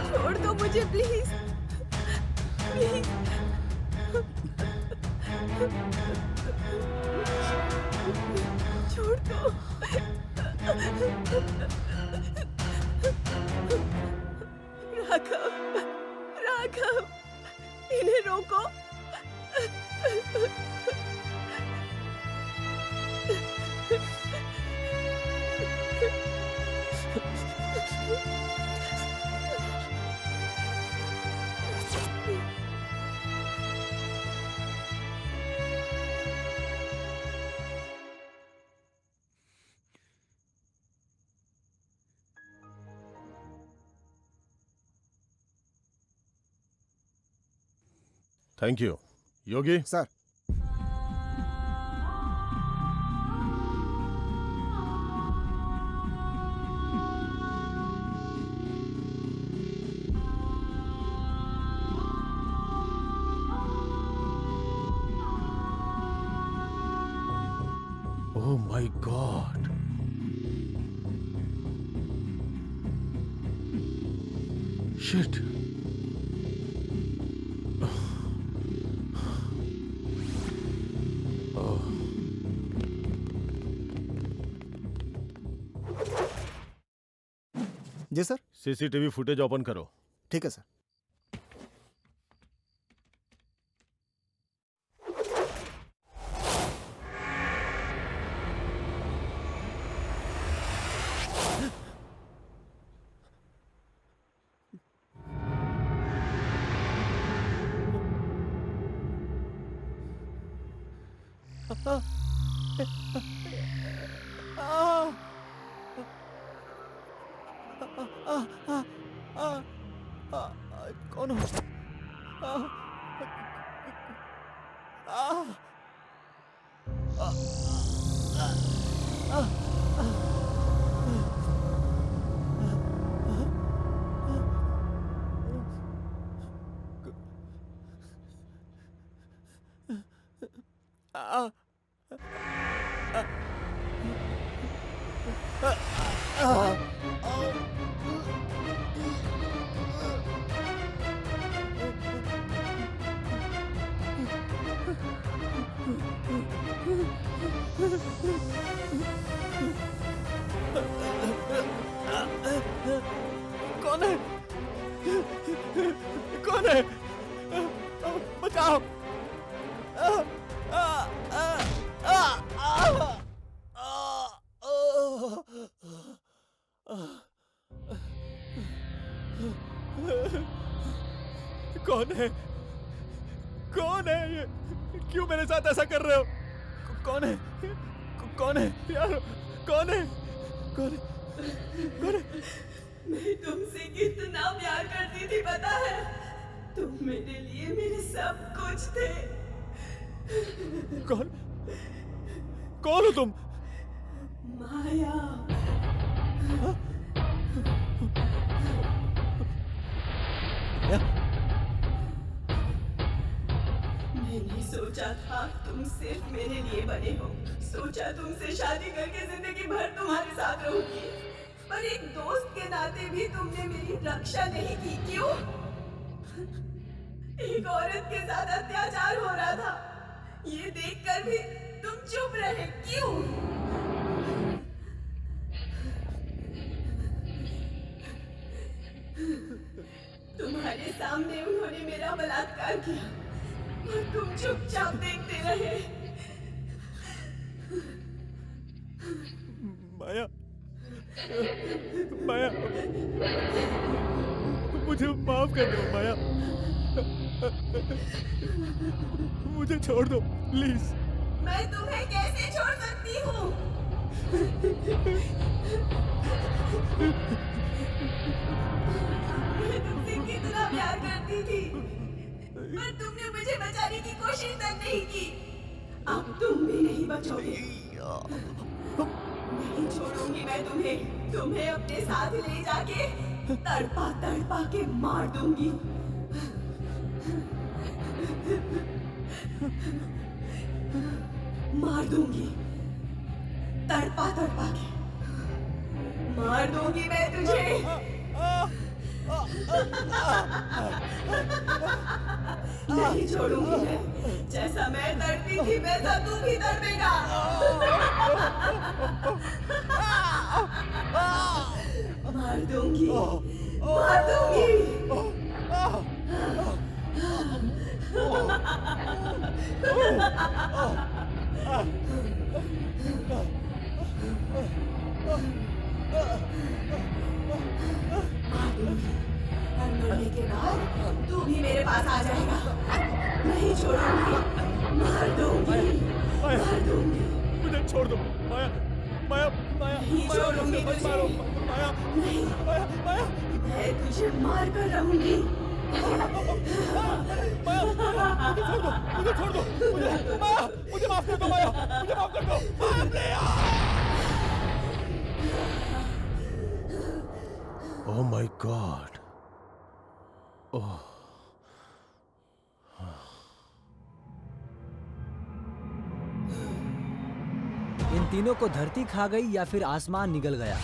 छोड़ दो मुझे प्लीज, प्लीज। छोड़ दो। राघव, राघव, इन्हें रोको। Thank you Yogi. Sir oh my god, shit. जी सर। सीसीटीवी फुटेज ओपन करो। ठीक है सर। कौन हो? कौन है? कौन है? बचाओ! कौन है? कौन है ये? क्यों मेरे साथ ऐसा कर रहे हो? कौन है? कौन है यार? कौन है? कौन है? कौन है? मैं तुमसे कितना प्यार करती थी पता है? तुम मेरे लिए मेरे सब कुछ थे। कौन? कौन हो तुम? माया। मैंने सोचा था तुम सिर्फ मेरे लिए बने हो। सोचा तुमसे शादी करके जिंदगी भर तुम्हारे साथ रहूंगी। पर एक दोस्त के नाते भी तुमने मेरी रक्षा नहीं की। क्यों? एक औरत के साथ अत्याचार हो रहा था, ये देखकर भी तुम चुप रहे। क्यों? तुम्हारे सामने उन्होंने देखते रहे। माया, माया, मुझे माफ कर दो माया, मुझे छोड़ दो प्लीज। मैं तुम्हें कैसे छोड़ सकती हूँ? मैं तुमसे कितना प्यार करती थी, पर तुमने मुझे बचाने की कोशिश तक नहीं की। अब तुम भी नहीं बचोगे। नहीं छोड़ूंगी मैं तुम्हें अपने साथ ले जाके तड़पा तड़पा के मार दूंगी। मार दूंगी, तड़पा तड़पा के मार दूंगी मैं तुझे। नहीं छोड़ूंगी मैं। जैसा मैं तड़पी थी वैसा तू भी तड़पेगा। मार दूंगी, मार दूंगी। और मरने के बाद तू भी मेरे पास आ जाएगा। नहीं छोड़ूंगी, मार दूंगी, मार दूंगी। मुझे छोड़ दो माया, माया, माया, नहीं छोड़ूंगी तुझे। माया, नहीं, माया, माया, मैं तुझे मार कर रहूंगी। माया, मुझे छोड़ दो, मुझे, माया, मुझे माफ कर दो माया, मुझे माफ कर दो। ओह माय गॉड, ओह इन तीनों को धरती खा गई या फिर आसमान निगल गया।